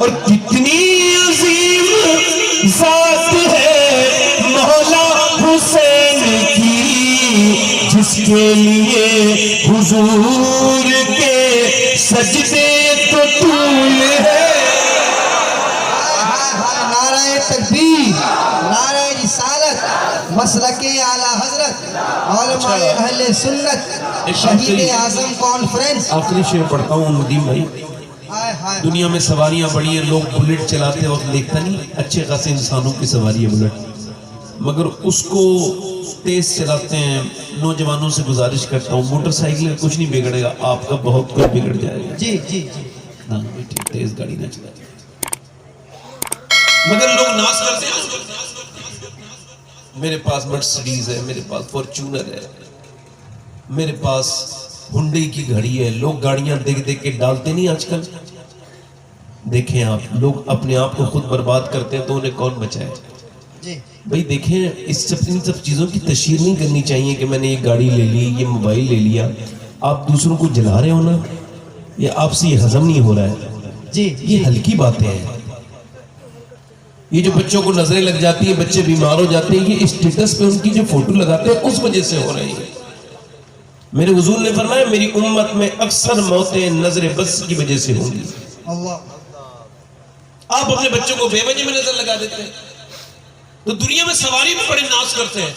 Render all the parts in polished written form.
اور کتنی عظیم ذات ہے مولا حسین کی، جس کے لیے حضور کے سجدے تو طول ہے۔ نعرہ تکبیر، نعرہ رسالت، مسلک اعلیٰ حضرت، علماء اہل سنت، شہید اعظم کانفرنس۔ آخری شعر پڑھتا ہوں ندیم بھائی۔ دنیا میں سواریاں بڑی ہیں، لوگ بلٹ چلاتے وقت دیکھتا نہیں، اچھے خاصے انسانوں کی سواری ہے بلٹ، مگر اس کو تیز چلاتے ہیں۔ نوجوانوں سے گزارش کرتا ہوں، موٹر سائیکل کچھ نہیں بگڑے گا، آپ کا بہت کچھ بگڑ جائے گا۔ جی جی جی، نہ بیٹھے، تیز گاڑی نہ چلائے، مگر لوگ ناز کرتے ہیں۔ میرے پاس مرسڈیز ہے، میرے پاس فارچونر ہے، میرے پاس ہنڈے کی گھڑی ہے۔ لوگ گاڑیاں دیکھ دیکھ کے ڈالتے نہیں آج کل؟ دیکھیں آپ، لوگ اپنے آپ کو خود برباد کرتے ہیں تو انہیں کون بچائے؟ جی بھئی دیکھیں، ان سب چیزوں کی تشہیر نہیں کرنی چاہیے کہ میں نے یہ گاڑی لے لی، یہ موبائل لے لیا۔ آپ دوسروں کو جلا رہے ہو نا، یہ آپ سے یہ ہضم نہیں ہو رہا ہے۔ جی، یہ ہلکی باتیں ہیں۔ یہ جو بچوں کو نظریں لگ جاتی ہیں، بچے بیمار ہو جاتے ہیں، یہ اسٹیٹس پہ ان کی جو فوٹو لگاتے ہیں اس وجہ سے ہو رہی ہیں۔ میرے حضور نے فرمایا میری امت میں اکثر موتیں نظر بس کی وجہ سے ہوں گی۔ اللہ، آپ اپنے بچوں کو بے وجہ میں نظر لگا دیتے ہیں، تو دنیا میں سواری میں بڑے ناز کرتے ہیں۔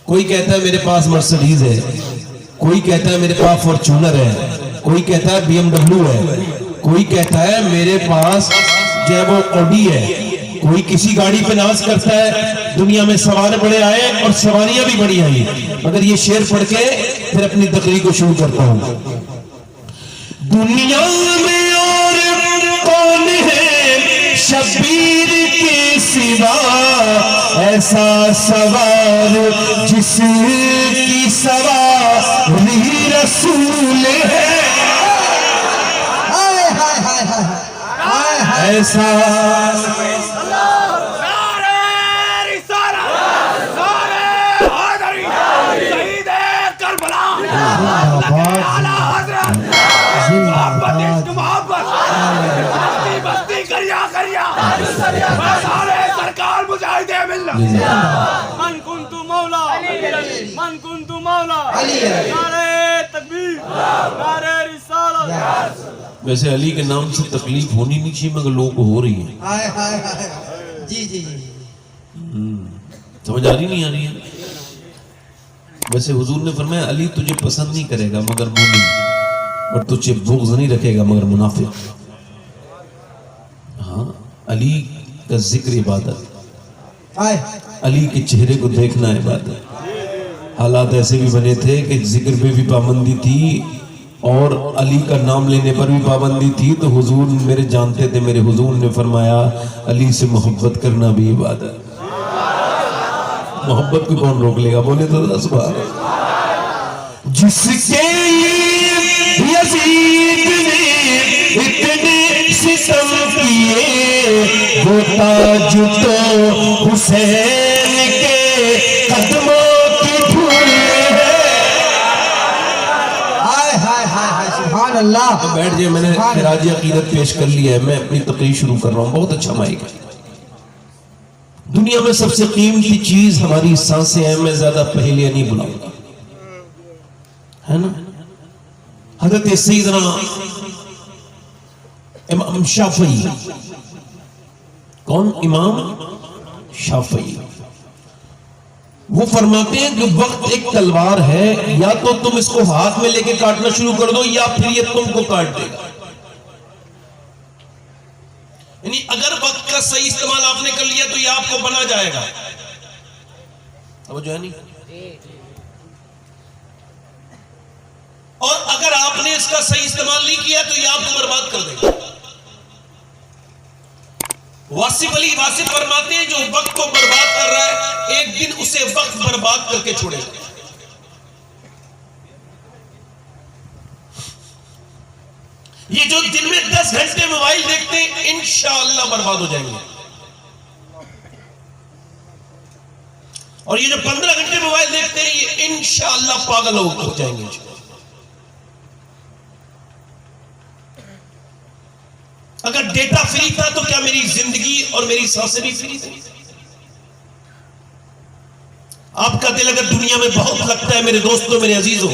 کوئی کہتا ہے میرے پاس مرسڈیز ہے، کوئی کہتا ہے میرے پاس فارچونر ہے، کوئی کہتا ہے بی ایم ڈبلیو ہے، کوئی کہتا ہے میرے پاس جو ہے وہ اوڈی ہے، کوئی کسی گاڑی پہ ناز کرتا ہے۔ دنیا میں سوار بڑے آئے اور سواریاں بھی بڑی آئی، مگر یہ شعر پڑھ کے پھر اپنی تقریر کو شروع کرتا ہوں۔ دنیا میں اور کون ہے شبیر کے سوا، ایسا سوار جس کی سواری رسول ہے، ایسا من کنت مولا، من کنت مولا، نعرہ تکبیر، نعرہ رسالت۔ ویسے علی کے نام سے تکلیف ہونی نہیں چاہیے، مگر لوگوں کو ہو رہی ہے۔ جی جی جی، سمجھ آ رہی نہیں آ رہی ہے؟ ویسے حضور نے فرمایا علی تجھے پسند نہیں کرے گا مگر مومن، اور تجھے بغض نہیں رکھے گا مگر منافق۔ ہاں، علی کا ذکر عبادت، علی کے چہرے کو دیکھنا عبادت۔ حالات ایسے بھی بنے تھے کہ ذکر پہ بھی پابندی تھی اور علی کا نام لینے پر بھی پابندی تھی، تو حضور میرے جانتے تھے، میرے حضور نے فرمایا علی سے محبت کرنا بھی عبادت۔ محبت کو کون روک لے گا؟ بولے تو سبحان اللہ۔ جس کے یزید نے اتنے ستم کیے، وہ تاج تو حسین کے قدموں کی دھول ہے۔ سبحان اللہ۔ بیٹھ جائے، میں نے خراج عقیدت پیش کر لیا ہے، میں اپنی تقریر شروع کر رہا ہوں۔ بہت اچھا مائک ہے۔ دنیا میں سب سے قیمتی چیز ہماری سانسیں ہیں، میں زیادہ پہلے نہیں بلاؤں گا، ہے نا؟ حضرت سیدنا امام شافعی، کون؟ امام شافعی، وہ فرماتے ہیں کہ وقت ایک تلوار ہے، یا تو تم اس کو ہاتھ میں لے کے کاٹنا شروع کر دو یا پھر یہ تم کو کاٹ دے گا۔ یعنی اگر وقت کا صحیح استعمال آپ نے کر لیا تو یہ آپ کو بنا جائے گا، اب جو ہے نہیں، اور اگر آپ نے اس کا صحیح استعمال نہیں کیا تو یہ آپ کو برباد کر دے گا۔ واصف علی واصف فرماتے ہیں جو وقت کو برباد کر رہا ہے ایک دن اسے وقت برباد کر کے چھوڑے گا۔ یہ جو دن میں 10 گھنٹے موبائل دیکھتے ہیں انشاءاللہ برباد ہو جائیں گے، اور یہ جو 15 گھنٹے موبائل دیکھتے ہیں یہ انشاءاللہ پاگل ہو جائیں گے۔ اگر ڈیٹا فری تھا تو کیا میری زندگی اور میری سانسیں بھی فری تھی؟ آپ کا دل اگر دنیا میں بہت لگتا ہے میرے دوستوں، میرے عزیزوں،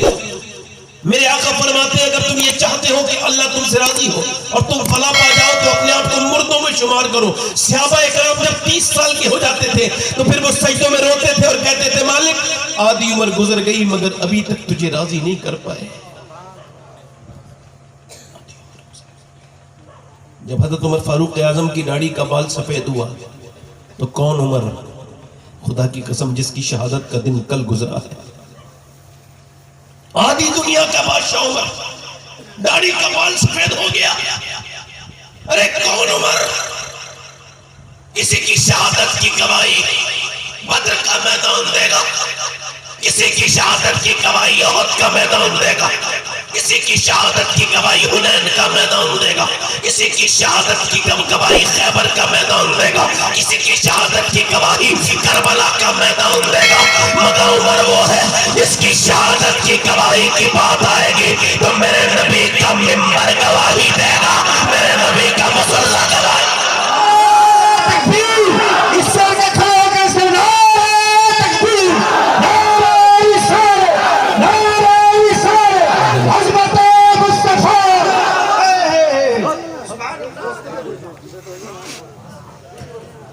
میرے آقا فرماتے ہیں اگر تم یہ چاہتے ہو کہ اللہ تم سے راضی ہو اور تم فلاح پا جاؤ تو اپنے آپ کو مردوں میں شمار کرو۔ صحابہ اکرام جب 30 سال کے ہو جاتے تھے تو پھر وہ سجدوں میں روتے تھے اور کہتے تھے مالک آدھی عمر گزر گئی مگر ابھی تک تجھے راضی نہیں کر پائے۔ جب حضرت عمر فاروق اعظم کی داڑھی کا بال سفید ہوا تو کون عمر، خدا کی قسم جس کی شہادت کا دن کل گزرا ہے، آدھی دنیا کا بادشاہ عمر، داڑھی کا بال سفید ہو گیا۔ ارے کون عمر، کسی کی شہادت کی گواہی بدر کا میدان دے گا، کسی کی شہادت کی گواہی احد کا میدان دے گا، کسی کی شہادت کی گواہی حنین کا میدان دے گا، کسی کی شہادت کی گواہی خیبر کا میدان دے گا، کسی کی شہادت کی گواہی کربلا کا میدان دے گا، مگر عمر وہ ہے جس کی شہادت کی گواہی کی بات آئے گی تو میرے نبی کا منبر گواہی دے گا، میرے نبی کا مصلی گواہی۔ تکبیر، اس سال کا کھڑا ہو کے سنا تکبیر، نعرہ رسالت، نعرہ رسالت، عظمت مصطفیٰ۔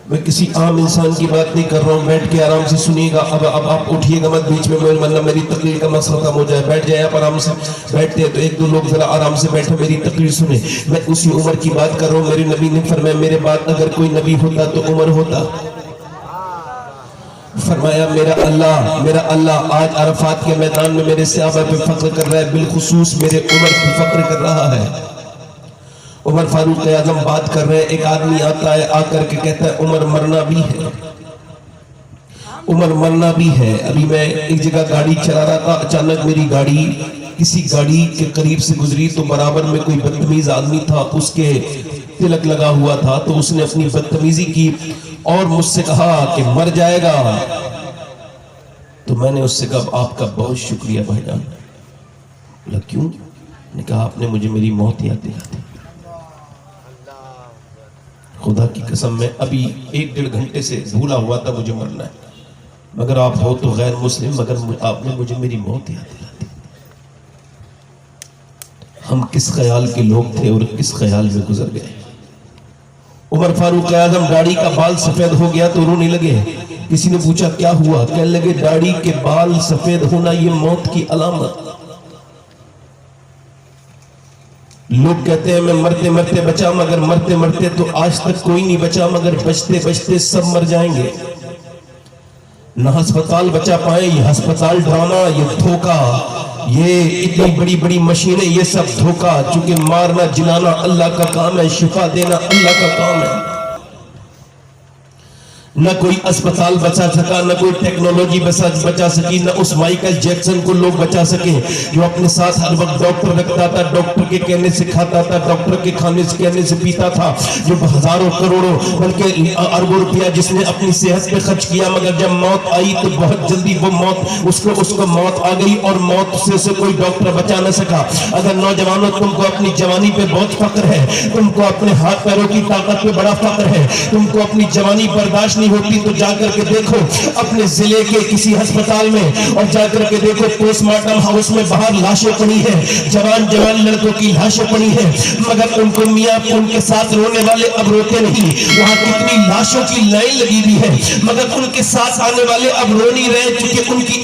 میں کسی عام انسان کی بات نہیں کر رہا ہوں، بیٹھ کے آرام سے سنیے گا۔ اب آپ اٹھیے گا مت بیچ میں، ورنہ میری تقریر کا مسئلہ ختم ہو جائے۔ بیٹھ جائے آپ آرام سے، بیٹھتے ہیں تو ایک دو لوگ ذرا آرام سے بیٹھے میری تقریر سنیں۔ میں اسی عمر کی بات کر رہا ہوں، میرے نبی نے فرمایا میرے بعد اگر کوئی نبی ہوتا تو عمر ہوتا۔ فرمایا میرا اللہ آج عرفات کے میدان میں میرے صحابہ پہ فخر کر رہا ہے، بالخصوص میرے عمر پہ فخر کر رہا ہے۔ عمر فاروق اعظم بات کر رہے ہیں، ایک آدمی آتا ہے، آ کر کے کہتا ہے عمر مرنا بھی ہے، عمر مرنا بھی ہے۔ ابھی میں ایک جگہ گاڑی چلا رہا تھا، اچانک میری گاڑی کسی گاڑی کے قریب سے گزری تو برابر میں کوئی بدتمیز آدمی تھا، اس کے تلک لگا ہوا تھا، تو اس نے اپنی بدتمیزی کی اور مجھ سے کہا کہ مر جائے گا۔ تو میں نے اس سے کہا آپ کا بہت شکریہ بھائی جان۔ بولا کیوں؟ نے کہا آپ نے مجھے میری موت یاد دلا دی۔ خدا کی قسم میں ابھی 1-1.5 گھنٹے سے بھولا ہوا تھا مجھے مرنا ہے، مگر آپ ہو تو غیر مسلم، مگر آپ نے مجھے میری موت یاد دلا دی۔ ہم کس خیال کے لوگ تھے اور کس خیال میں گزر گئے۔ عمر فاروق اعظم داڑھی کا بال سفید ہو گیا تو رونے لگے۔ کسی نے پوچھا کیا ہوا؟ کہنے لگے داڑھی کے بال سفید ہونا یہ موت کی علامت۔ لوگ کہتے ہیں میں مرتے مرتے بچا، مگر مرتے مرتے تو آج تک کوئی نہیں بچا، مگر بچتے بچتے سب مر جائیں گے۔ نہ ہسپتال بچا پائیں، یہ ہسپتال ڈرامہ، یہ دھوکہ، یہ اتنی بڑی بڑی مشینیں، یہ سب دھوکہ۔ چونکہ مارنا جلانا اللہ کا کام ہے، شفا دینا اللہ کا کام ہے۔ نہ کوئی اسپتال بچا سکا، نہ کوئی ٹیکنالوجی بچا سکی، نہ اس مائیکل جیکسن کو لوگ بچا سکے جو اپنے ساتھ ہر وقت ڈاکٹر رکھتا تھا، ڈاکٹر کے کہنے سے کھاتا تھا، ڈاکٹر کے کہنے سے پیتا تھا، جو ہزاروں کروڑوں بلکہ اربوں روپیہ جس نے اپنی صحت پہ خرچ کیا، مگر جب موت آئی تو بہت جلدی وہ موت اس کو موت آ گئی اور موت سے کوئی ڈاکٹر بچا نہ سکا۔ اگر نوجوانوں تم کو اپنی جوانی پہ بہت فخر ہے، تم کو اپنے ہاتھ پیروں کی طاقت پہ بڑا فخر ہے، تم کو اپنی جوانی برداشت نہیں ہوتی تو جا کر کے دیکھو اپنے ضلع کے کسی ہسپتال میں، اور جا کر کے دیکھو پوسٹ مارٹم ہاؤس میں باہر لاشیں پڑی ہیں، جوان لڑکوں کی لاشیں پڑی ہیں، مگر ان کو میاں ان کے ساتھ رونے والے اب روتے نہیں۔ وہاں کتنی لاشوں کی لائن لگی ہوئی ہے، مگر ان کے ساتھ آنے والے اب رو نہیں رہے، چونکہ ان کی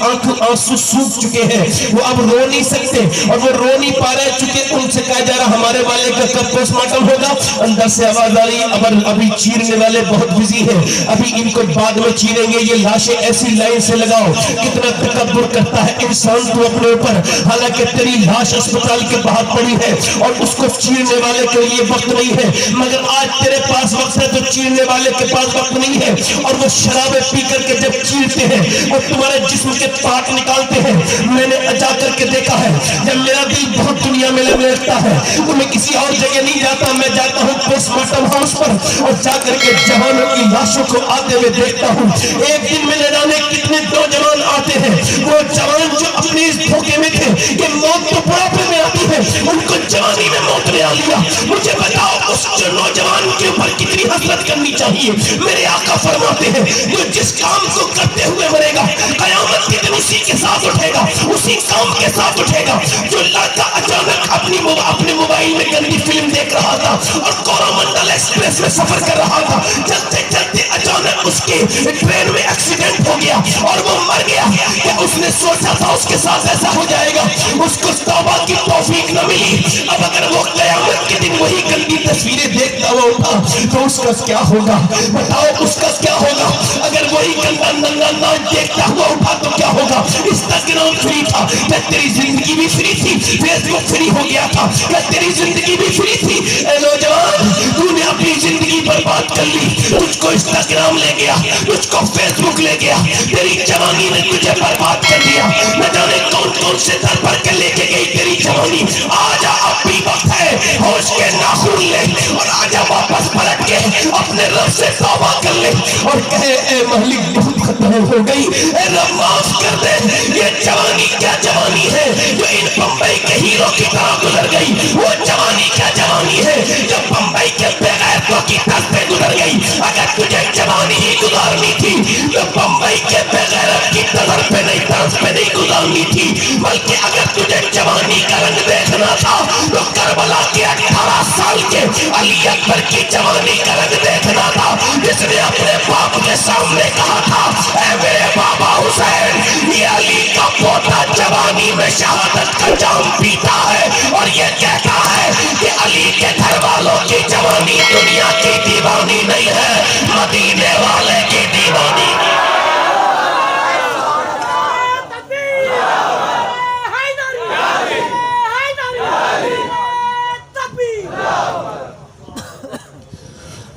آنسو سوکھ چکے ہیں، وہ اب رو نہیں سکتے اور وہ رو نہیں پا رہے، چونکہ ان سے کہا جا رہا ہمارے والے کا کب پوسٹ مارٹم ہوگا۔ اندر سے آواز آ رہی ابھی چیرنے والے بہت بزی ہیں، ابھی ان کو بعد میں چیریں گے، یہ لاشیں ایسی لائن سے لگاؤ۔ کتنا تکبر کرتا ہے انسان تو اپنے اوپر، حالانکہ تیری لاش اسپتال کے باہر پڑی ہے اور اس کو چیرنے والے کے لیے وقت نہیں ہے، مگر آج تیرے پاس وقت ہے تو چیرنے والے کے پاس وقت نہیں ہے۔ اور وہ شرابیں پی کر کے جب چیرتے ہیں وہ تمہارے جسم کے پارٹ نکالتے ہیں۔ میں نے جا کر کے دیکھا ہے، جب میرا دل بہت دنیا میں لگتا ہے تو میں کسی اور جگہ نہیں جاتا، میں جاتا ہوں پوسٹ مارٹم ہاؤس پر اور جا کر کے جوانوں کی لاشوں کو آتے ہوئے دیکھتا ہوں۔ ایک دن میں نہ جانے کتنے نوجوان آتے ہیں، وہ جوان جو اپنے اس دھوکے میں تھے کہ موت تو بڑھاپے میں آتی ہے، ہیں ان کو جوانی میں موت نے آ لیا. مجھے بتاؤ اس جو نوجوان کے اوپر کتنی حسرت کرنی چاہیے. میرے آقا فرماتے ہیں جو جس کام کو کرتے ہوئے مرے گا قیامت کے دن اسی کے ساتھ اٹھے گا, اسی کام کے ساتھ اٹھے گا. جو لڑکا اچانک اپنے موبائل میں گندی فلم دیکھ رہا تھا اور کورومنڈل ایکسپریس میں سفر کر رہا تھا, چلتے چلتے اچانک اس کے ٹرین میں ایکسیڈنٹ ہو گیا اور وہ مر گیا. کہ اس نے سوچا تھا اس کے ساتھ ایسا ہو جائے گا, اس کو توبہ کی توفیق نہ ملی. اب اگر وہ قیامت کے دن وہی گندی تصویریں دیکھتا ہوا اٹھا تو اس کا کیا ہوگا؟ بتاؤ اس کا کیا ہوگا؟ اگر وہی گندا ننگا ناچ دیکھتا ہوا اٹھا تو کیا ہوگا؟ انسٹاگرام فری تھا, کیا تیری زندگی بھی فری تھی؟ فیس بک فری ہو گیا تھا, کیا تیری زندگی بھی فری تھی؟ اے نوجوان, تو نے اپنی زندگی برباد کر لی. تجھ کو انسٹاگرام لے گیا, تجھ کو فیس بک لے گیا, تیری جوانی نے تجھے برباد کر دیا. نہ جانے کون کون سے در پر کے لے کے گئی تیری جوانی. آجا اب بھی وقت ہے, ہوش کے ناخن لے اور آجا واپس پلٹ کے اپنے رب سے توبہ کر لے اور کہے اے مالک بہت ختم ہو گئی, اے رب معاف کر دے. یہ جوانی کیا جوانی ہے جو ان بمبئی کے ہیرو کی طرح گزر گئی. وہ جوانی کیا جوانی ہے جو بمبئی کے بغیرتوں کی طرف پہ گزر گئی. اگر تجھے جوانی ہی گزارنی تھی تو بمبئی کے بغیرت کی طرف پہ نہیں, طرف پہ نہیں گزارنی تھی, بلکہ اگر تجھے جوانی کا رنگ دیکھنا تھا تو کربلا کے 18 سال کے علی اکبر کی جوانی کا رنگ دیکھنا تھا, جس نے اپنے باپ کے سامنے کہا تھا اے میرے بابا حسین, یہ علی کا پوتا جوانی میں شہادت کا جام پیتا ہے اور یہ کہتا ہے کہ علی کے گھر والوں کی جوانی دنیا کی دیوانی نہیں ہے, مدینے والے کی دیوانی.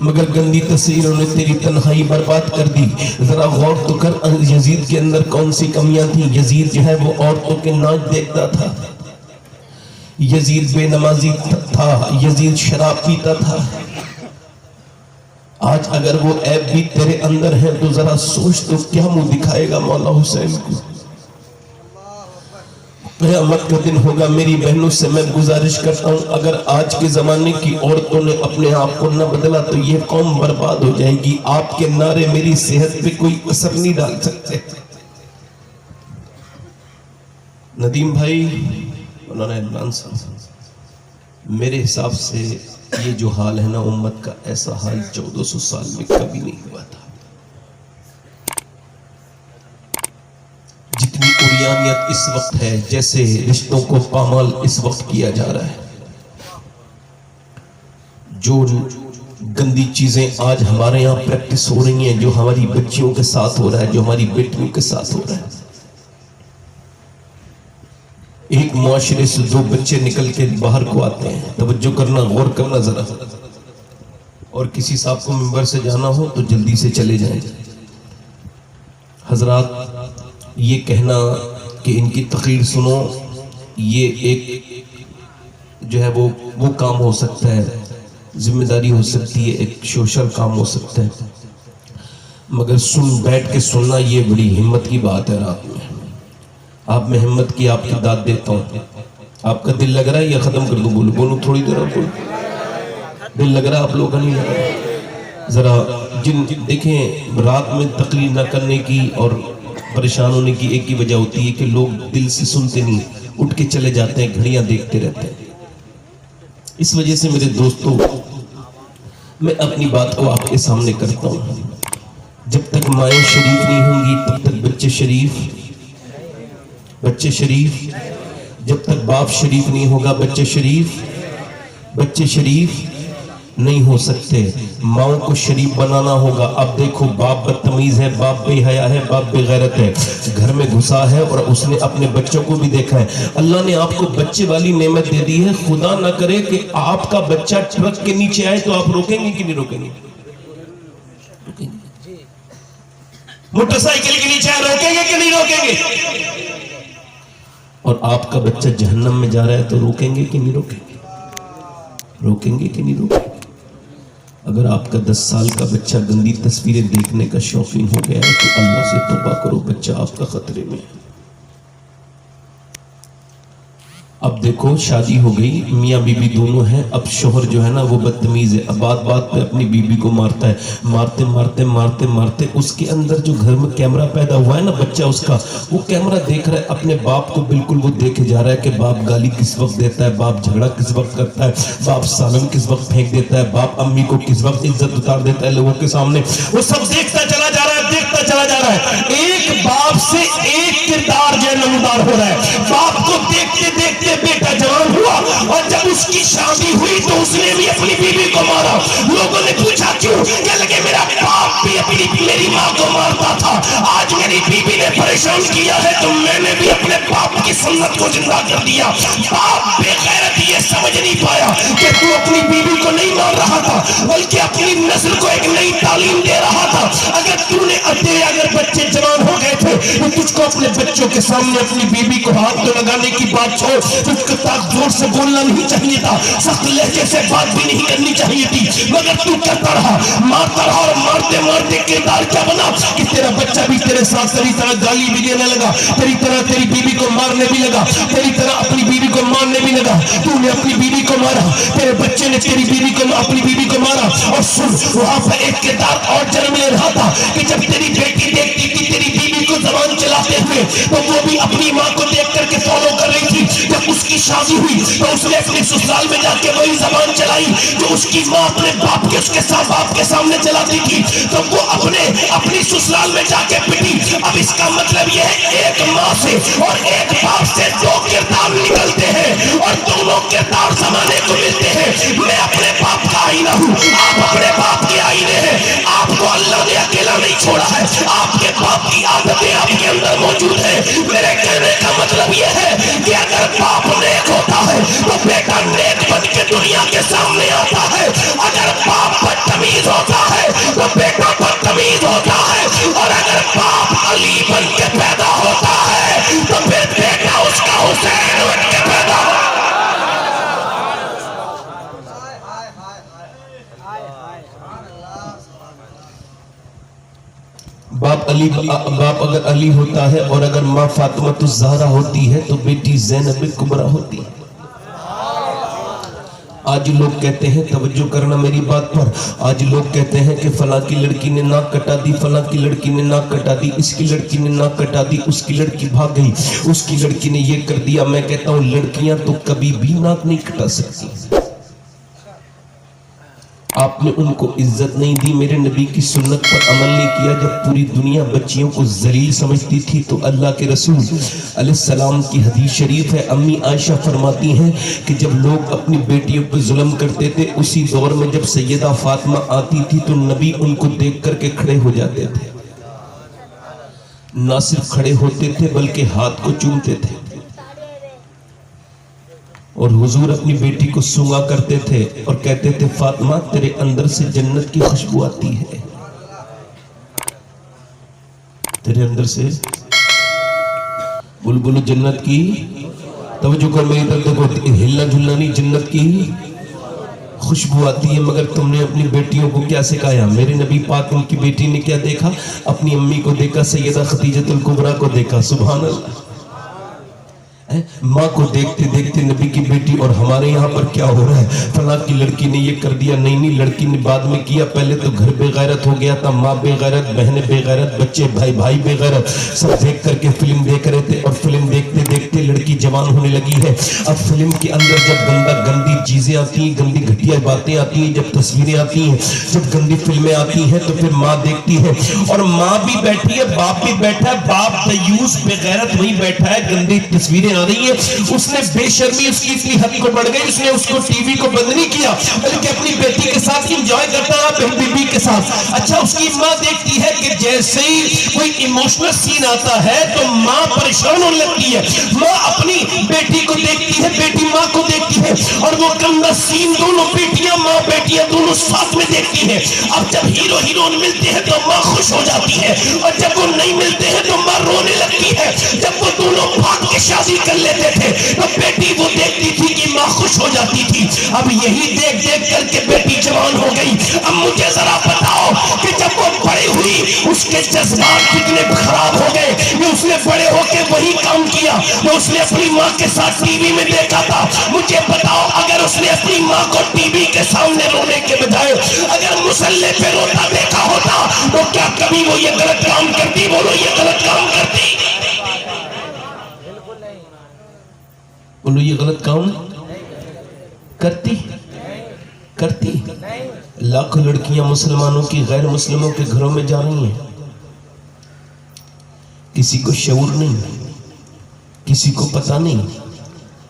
مگر گندی تصویروں نے تیری تنہائی برباد کر دی. ذرا غور تو کر یزید کے اندر کون سی کمیاں تھیں. یزید جو ہے وہ عورتوں کے ناچ دیکھتا تھا, یزید بے نمازی تھا, یزید شراب پیتا تھا. آج اگر وہ عیب بھی تیرے اندر ہے تو ذرا سوچ تو کیا منہ دکھائے گا مولا حسین کو. قیامت کا دن ہوگا. میری بہنوں سے میں گزارش کرتا ہوں, اگر آج کے زمانے کی عورتوں نے اپنے آپ کو نہ بدلا تو یہ قوم برباد ہو جائے گی. آپ کے نعرے میری صحت پہ کوئی اثر نہیں ڈال سکتے. ندیم بھائی, مولانا عمران صاحب, میرے حساب سے یہ جو حال ہے نا امت کا, ایسا حال 1400 سال میں کبھی نہیں ہوا تھا. جتنی عریانیت اس وقت ہے, جیسے رشتوں کو پامال اس وقت کیا جا رہا ہے, جو گندی چیزیں آج ہمارے یہاں پریکٹس ہو رہی ہیں, جو ہماری بچیوں کے ساتھ ہو رہا ہے, جو ہماری بیٹیوں کے ساتھ ہو رہا ہے. ایک معاشرے سے 2 بچے نکل کے باہر کو آتے ہیں, توجہ کرنا, غور کرنا ذرا, اور کسی صاحب کو منبر سے جانا ہو تو جلدی سے چلے جائیں. حضرات, یہ کہنا کہ ان کی تقریر سنو, یہ ایک جو ہے وہ کام ہو سکتا ہے, ذمہ داری ہو سکتی ہے, ایک سوشل کام ہو سکتا ہے, مگر بیٹھ کے سننا یہ بڑی ہمت کی بات ہے. رات میں آپ میں ہمت کی آپ کی داد دیتا ہوں. آپ کا دل لگ رہا ہے یا ختم کر دوں؟ بولو تھوڑی دیر. آپ بولو, دل لگ رہا ہے آپ لوگوں کا نہیں لگ رہا؟ ذرا دیکھیں, رات میں تقریر نہ کرنے کی اور پریشان ہونے کی ایک ہی وجہ ہوتی ہے کہ لوگ دل سے سنتے نہیں, اٹھ کے چلے جاتے ہیں, گھڑیاں دیکھتے رہتے ہیں. اس وجہ سے میرے دوستوں, میں اپنی بات کو آپ کے سامنے کرتا ہوں. جب تک مائیں شریف نہیں ہوں گی تب تک بچے شریف, جب تک باپ شریف نہیں ہوگا بچے شریف نہیں ہو سکتے. ماؤں کو شریف بنانا ہوگا. اب دیکھو, باپ بدتمیز ہے, باپ بے حیا ہے, باپ بے غیرت ہے, گھر میں گھسا ہے اور اس نے اپنے بچوں کو بھی دیکھا ہے. اللہ نے آپ کو بچے والی نعمت دے دی ہے. خدا نہ کرے کہ آپ کا بچہ ٹرک کے نیچے آئے تو آپ روکیں گے کہ نہیں روکیں گے؟ موٹر سائیکل کے نیچے آئے روکیں گے کہ نہیں روکیں گے؟ اور آپ کا بچہ جہنم میں جا رہا ہے تو روکیں گے کہ نہیں روکیں گے؟ روکیں گے کہ نہیں روکیں گے؟ اگر آپ کا 10 سال کا بچہ گندی تصویریں دیکھنے کا شوقین ہو گیا ہے تو اللہ سے توبہ کرو, بچہ آپ کا خطرے میں ہے. اب دیکھو شادی ہو گئی, میاں بیوی دونوں ہیں. اب شوہر جو ہے نا وہ بدتمیز ہے, اب بات بات پہ اپنی بیوی کو مارتا ہے. مارتے مارتے مارتے مارتے اس کے اندر جو گھر میں کیمرہ پیدا ہوا ہے نا بچہ اس کا, وہ کیمرہ دیکھ رہا ہے اپنے باپ کو, بالکل وہ دیکھے جا رہا ہے کہ باپ گالی کس وقت دیتا ہے, باپ جھگڑا کس وقت کرتا ہے, باپ سالن کس وقت پھینک دیتا ہے, باپ امی کو کس وقت عزت اتار دیتا ہے لوگوں کے سامنے. وہ سب دیکھتا چلا جا رہا ہے, دیکھتا چلا جا رہا ہے. ایک باپ سے ایک کردار جو ہے نمودار ہو رہا ہے. باپ کو دیکھتے دیکھتے بیٹا جوان ہوا, اور جب اس کی شادی ہوئی تو اس نے بھی اپنی بیوی کو مارا. لوگوں نے پوچھا کیوں؟ کہ لگے میرا باپ بھی میری ماں کو مارتا تھا, آج میری بیوی نے پریشان کیا ہے تو میں نے بھی اپنے باپ کی سنت کو زندہ کر دیا. باپ بے غیرت یہ سمجھ نہیں پایا کہ تو اپنی بیوی کو نہیں مار رہا تھا بلکہ اپنی نسل کو ایک نئی تعلیم دے رہا تھا. اگر تو نے اگر بچے جوان ہو گئے تھے تو تجھ کو اپنے بچوں کے سامنے اپنی بیوی کو ہاتھ تو لگانے کی بات چھوڑ, تجھ کو زور سے بولنا نہیں چاہیے تھا, سخت لہجے سے بات بھی نہیں کرنی چاہیے تھی, مگر تو کرتا رہا, مارتا رہا, اور مارتے مارتے کردار کیا بنا کہ تیرا بچہ بھی تیرے ساتھ تیری طرح گالی بھی دینے لگا, تیری طرح تیری بیوی کو مارنے بھی لگا, تیری طرح اپنی بیوی کو مارنے بھی لگا. تو نے اپنی بیوی کو مارا, تیرے بچے نے تیری بیوی کو اپنی بیوی کو مارا. اور سن, وہاں پر ایک کردار اور جنم لے رہا تھا کہ جب تیری بیٹی دیکھتی تھی تیری بیوی کو زبان چلاتے ہوئے تو وہ بھی اپنی ماں کو دیکھ کر کے فالو کر رہی تھی. جب اس کی شادی ہوئی تو اس نے اپنے سسرال میں جا کے وہی زبان چلائی جو اس کی ماں اپنے باپ کے اس کے ساتھ باپ کے سامنے چلاتی تھی, تو وہ اپنی سسرال میں جا کے پٹی. اب اس کا مطلب یہ ہے ایک ماں سے اور ایک باپ سے دو کردار نکلتے ہیں اور دونوں کردار زمانے کو ملتے ہیں. میں اپنے باپ کا آئینہ ہوں, آپ اپنے باپ کے آئینے ہیں. آپ کو اللہ نے اکیلا نہیں چھوڑا ہے, آپ کے باپ کی عادتیں آپ کے اندر موجود ہیں. میرے کہنے کا مطلب یہ ہے کہ اگر باپ نیک ہوتا ہے تو بیٹا نیک بن کے دنیا کے سامنے آتا ہے. اگر باپ بدتمیز ہوتا ہے تو بیٹا بدتمیز ہوتا ہے, اور اگر باپ علی بن کے پیدا ہوتا ہے تو پھر بیٹا اس کا حسین بن کے پیدا ہوتا ہے. باپ اگر علی ہوتا ہے اور اگر ماں فاطمہ الزہرا ہوتی ہے تو بیٹی زینب کبریٰ ہوتی ہے. آج لوگ کہتے ہیں, توجہ کرنا میری بات پر, آج لوگ کہتے ہیں کہ فلاں کی لڑکی نے ناک کٹا دی, فلاں کی لڑکی نے ناک کٹا دی, اس کی لڑکی نے ناک کٹا دی, اس کی لڑکی بھاگ گئی, اس کی لڑکی نے یہ کر دیا. میں کہتا ہوں لڑکیاں تو کبھی بھی ناک نہیں کٹا سکتی. آپ نے ان کو عزت نہیں دی, میرے نبی کی سنت پر عمل نہیں کیا. جب پوری دنیا بچیوں کو ذلیل سمجھتی تھی تو اللہ کے رسول علیہ السلام کی حدیث شریف ہے, امی عائشہ فرماتی ہیں کہ جب لوگ اپنی بیٹیوں پر ظلم کرتے تھے اسی دور میں جب سیدہ فاطمہ آتی تھی تو نبی ان کو دیکھ کر کے کھڑے ہو جاتے تھے. نہ صرف کھڑے ہوتے تھے بلکہ ہاتھ کو چومتے تھے, اور حضور اپنی بیٹی کو سونگا کرتے تھے اور کہتے تھے فاطمہ تیرے اندر سے جنت کی خوشبو آتی ہے, تیرے اندر سے بلبل جنت کی. توجہ کر میری طرف دیکھو, ہلنا جھلنا نہیں, جنت کی خوشبو آتی ہے. مگر تم نے اپنی بیٹیوں کو کیا سکھایا؟ میرے نبی پاک ان کی بیٹی نے کیا دیکھا؟ اپنی امی کو دیکھا, سیدہ خدیجہ الکبریٰ کو دیکھا. سبحان اللہ. ماں کو دیکھتے دیکھتے نبی کی بیٹی, اور ہمارے یہاں پر کیا ہو رہا ہے, فلاں کی لڑکی نے یہ کر دیا. نہیں نہیں, لڑکی نے بعد میں کیا, پہلے تو گھر بے غیرت ہو گیا تھا, ماں بے غیرت, بہنیں بے غیرت, بچے بھائی بے غیرت, سب دیکھ کر کے فلم دیکھ رہے تھے, اور فلم دیکھتے دیکھتے لڑکی جوان ہونے لگی ہے. اب فلم کے اندر جب گندی چیزیں آتی ہیں, گندی گھٹیا باتیں آتی ہیں, جب تصویریں آتی ہیں, جب گندی فلمیں آتی ہیں تو پھر ماں دیکھتی ہے, اور ماں بھی بیٹھی ہے, باپ بھی بیٹھا ہے, باپ دیوس بے غیرت وہی بیٹھا ہے, گندی تصویریں آ رہی ہیں. اس نے بے شرمی اس کی اتنی حد کو بڑھ گئی, اس نے اس کو ٹی وی کو بند نہیں کیا بلکہ اپنی بیٹی کے ساتھ انجوائے کرتا رہا, بہن بیوی کے ساتھ. اچھا, اس کی ماں دیکھتی ہے کہ جیسے ہی کوئی ایموشنل سین آتا ہے تو ماں پریشان ہونے لگتی ہے. ماں اپنی بیٹی کو دیکھتی ہے, بیٹی ماں کو دیکھتی ہے, اور وہ گندا سین دونوں بیٹیاں, ماں بیٹیاں دونوں ساتھ میں دیکھتی ہیں. اب جب ہیرو ہیروئن ملتے ہیں تو ماں خوش ہو جاتی ہے, اور جب وہ نہیں ملتے ہیں تو ماں رونے لگتی ہے. جب وہ دونوں بھاگ کے شادی کر لیتے تھے تو بیٹی وہ دیکھتی تھی کہ ماں خوش ہو جاتی تھی. اب یہی دیکھ دیکھ کر کے بیٹی جوان ہو گئی. اب مجھے ذرا بتاؤ کہ جب وہ بڑی ہوئی اس کے جذبات کتنے خراب ہو گئے. یہ اس اس نے بڑے ہو کے وہی کام کیا جو اس نے اپنی ماں کے ساتھ ٹی وی میں دیکھا تھا. مجھے بتاؤ اگر اس نے اپنی ماں کو ٹی وی کے سامنے رونے کے بجائے اگر مصلی پہ روتا دیکھا ہوتا تو کیا کبھی وہ یہ غلط کام کرتی؟ بولو یہ غلط کام کرتی؟ بولو یہ غلط کام کرتی؟ لاکھوں لڑکیاں مسلمانوں کی غیر مسلموں کے گھروں میں جا رہی ہیں. کسی کو شعور نہیں، کسی کو پتہ نہیں،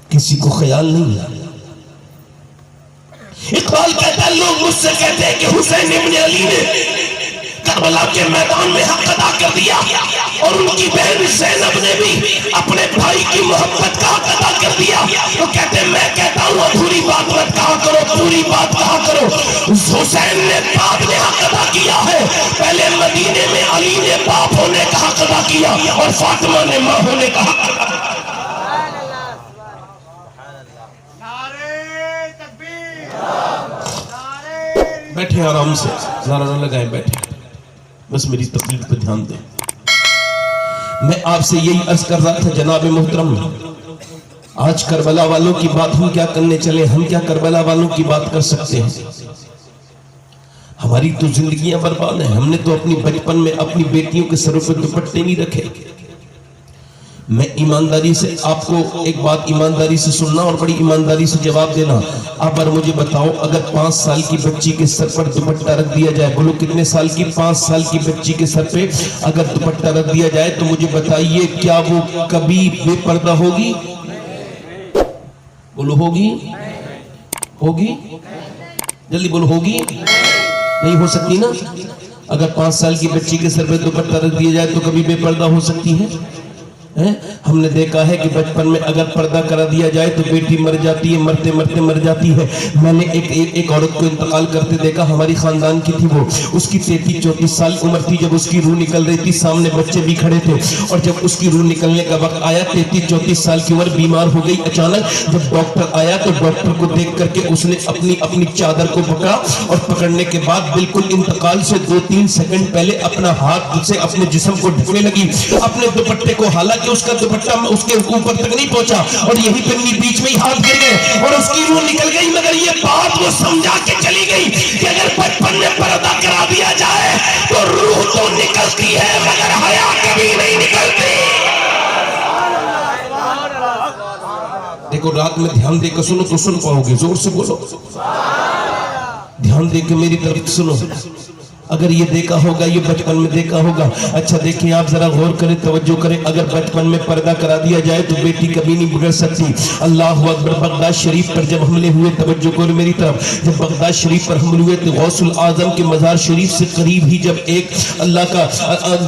کسی کو خیال نہیں. اقبال کہتا ہے لوگ مجھ سے کہتے ہیں کہ حسین ابن علی نے کربلا کے میدان میں حق ادا کر دیا اور ان کی بہن زینب نے بھی اپنے بھائی کی محبت کا حق ادا کر دیا. تو کہتے ہیں میں کہتا ہوں ادھوری بات مت کہا کرو، پوری بات کہا کرو. حسین نے بعد میں حق ادا کیا ہے، پہلے مدینے میں علی نے باپ ہونے کا حق ادا کیا اور فاطمہ نے ماں ہونے کا حق ادا کیا. بیٹھے آرام سے، نعرہ نہ لگائیں، بیٹھے بس میری تقریر پہ دھیان دیں. میں آپ سے یہی عرض کر رہا تھا جناب محترم، آج کربلا والوں کی بات ہم کیا کرنے چلے؟ ہم کیا کربلا والوں کی بات کر سکتے ہیں؟ ہماری تو زندگیاں برباد ہیں. ہم نے تو اپنی بچپن میں اپنی بیٹیوں کے سروں پہ دوپٹے نہیں رکھے. میں ایمانداری سے آپ کو ایک بات ایمانداری سے سننا اور بڑی ایمانداری سے جواب دینا. آپ اور مجھے بتاؤ اگر 5 سال کی بچی کے سر پر دوپٹہ رکھ دیا جائے، بولو کتنے سال کی؟ 5 سال کی بچی کے سر پہ اگر دوپٹہ رکھ دیا جائے تو مجھے بتائیے کیا وہ کبھی بے پردہ ہوگی؟ بولو ہوگی؟ جلدی بولو ہوگی؟ نہیں ہو سکتی نا. اگر 5 سال کی بچی کے سر پہ دوپٹہ رکھ دیا جائے تو کبھی بے پردہ ہو سکتی ہے؟ ہم نے دیکھا ہے کہ بچپن میں اگر پردہ کرا دیا جائے تو بیٹی مر جاتی ہے، مرتے مرتے مر جاتی ہے. میں نے ایک عورت کو انتقال کرتے دیکھا، ہماری خاندان کی تھی وہ، اس کی 33-34 سال عمر تھی. جب اس کی روح نکل رہی تھی سامنے بچے بھی کھڑے تھے اور جب اس کی روح نکلنے کا وقت آیا 33-34 سال کی عمر، بیمار ہو گئی اچانک. جب ڈاکٹر آیا تو ڈاکٹر کو دیکھ کر کے اس نے اپنی چادر کو پکڑا اور پکڑنے کے بعد بالکل انتقال سے 2-3 سیکنڈ پہلے اپنا ہاتھ سے اپنے جسم کو ڈھکنے لگی، اپنے دوپٹے کو، حالانکہ اس کا دوپٹہ اس کے اوپر تک نہیں پہنچا اور یہی پہ بیچ میں ہی ہاتھ گر گئے اور اس کی روح نکل گئی. مگر یہ بات وہ سمجھا کے چلی گئی کہ اگر بچپن میں پردہ کرا دیا جائے تو روح تو نکلتی ہے مگر حیا کبھی نہیں نکلتی. دیکھو رات میں دھیان دے کے سنو تو سن پاؤ گے، زور سے بولو، دھیان دے کے میری طرف سنو. اگر یہ دیکھا ہوگا، یہ بچپن میں دیکھا ہوگا. اچھا دیکھیں آپ ذرا غور کریں، توجہ کریں. اگر بچپن میں پردہ کرا دیا جائے تو بیٹی کبھی نہیں بگڑ سکتی. اللہ اکبر. بغداد شریف پر جب حملے ہوئے، توجہ کرو میری طرف، جب بغداد شریف پر حملے ہوئے تو غوث العظم کے مزار شریف سے قریب ہی جب ایک اللہ کا،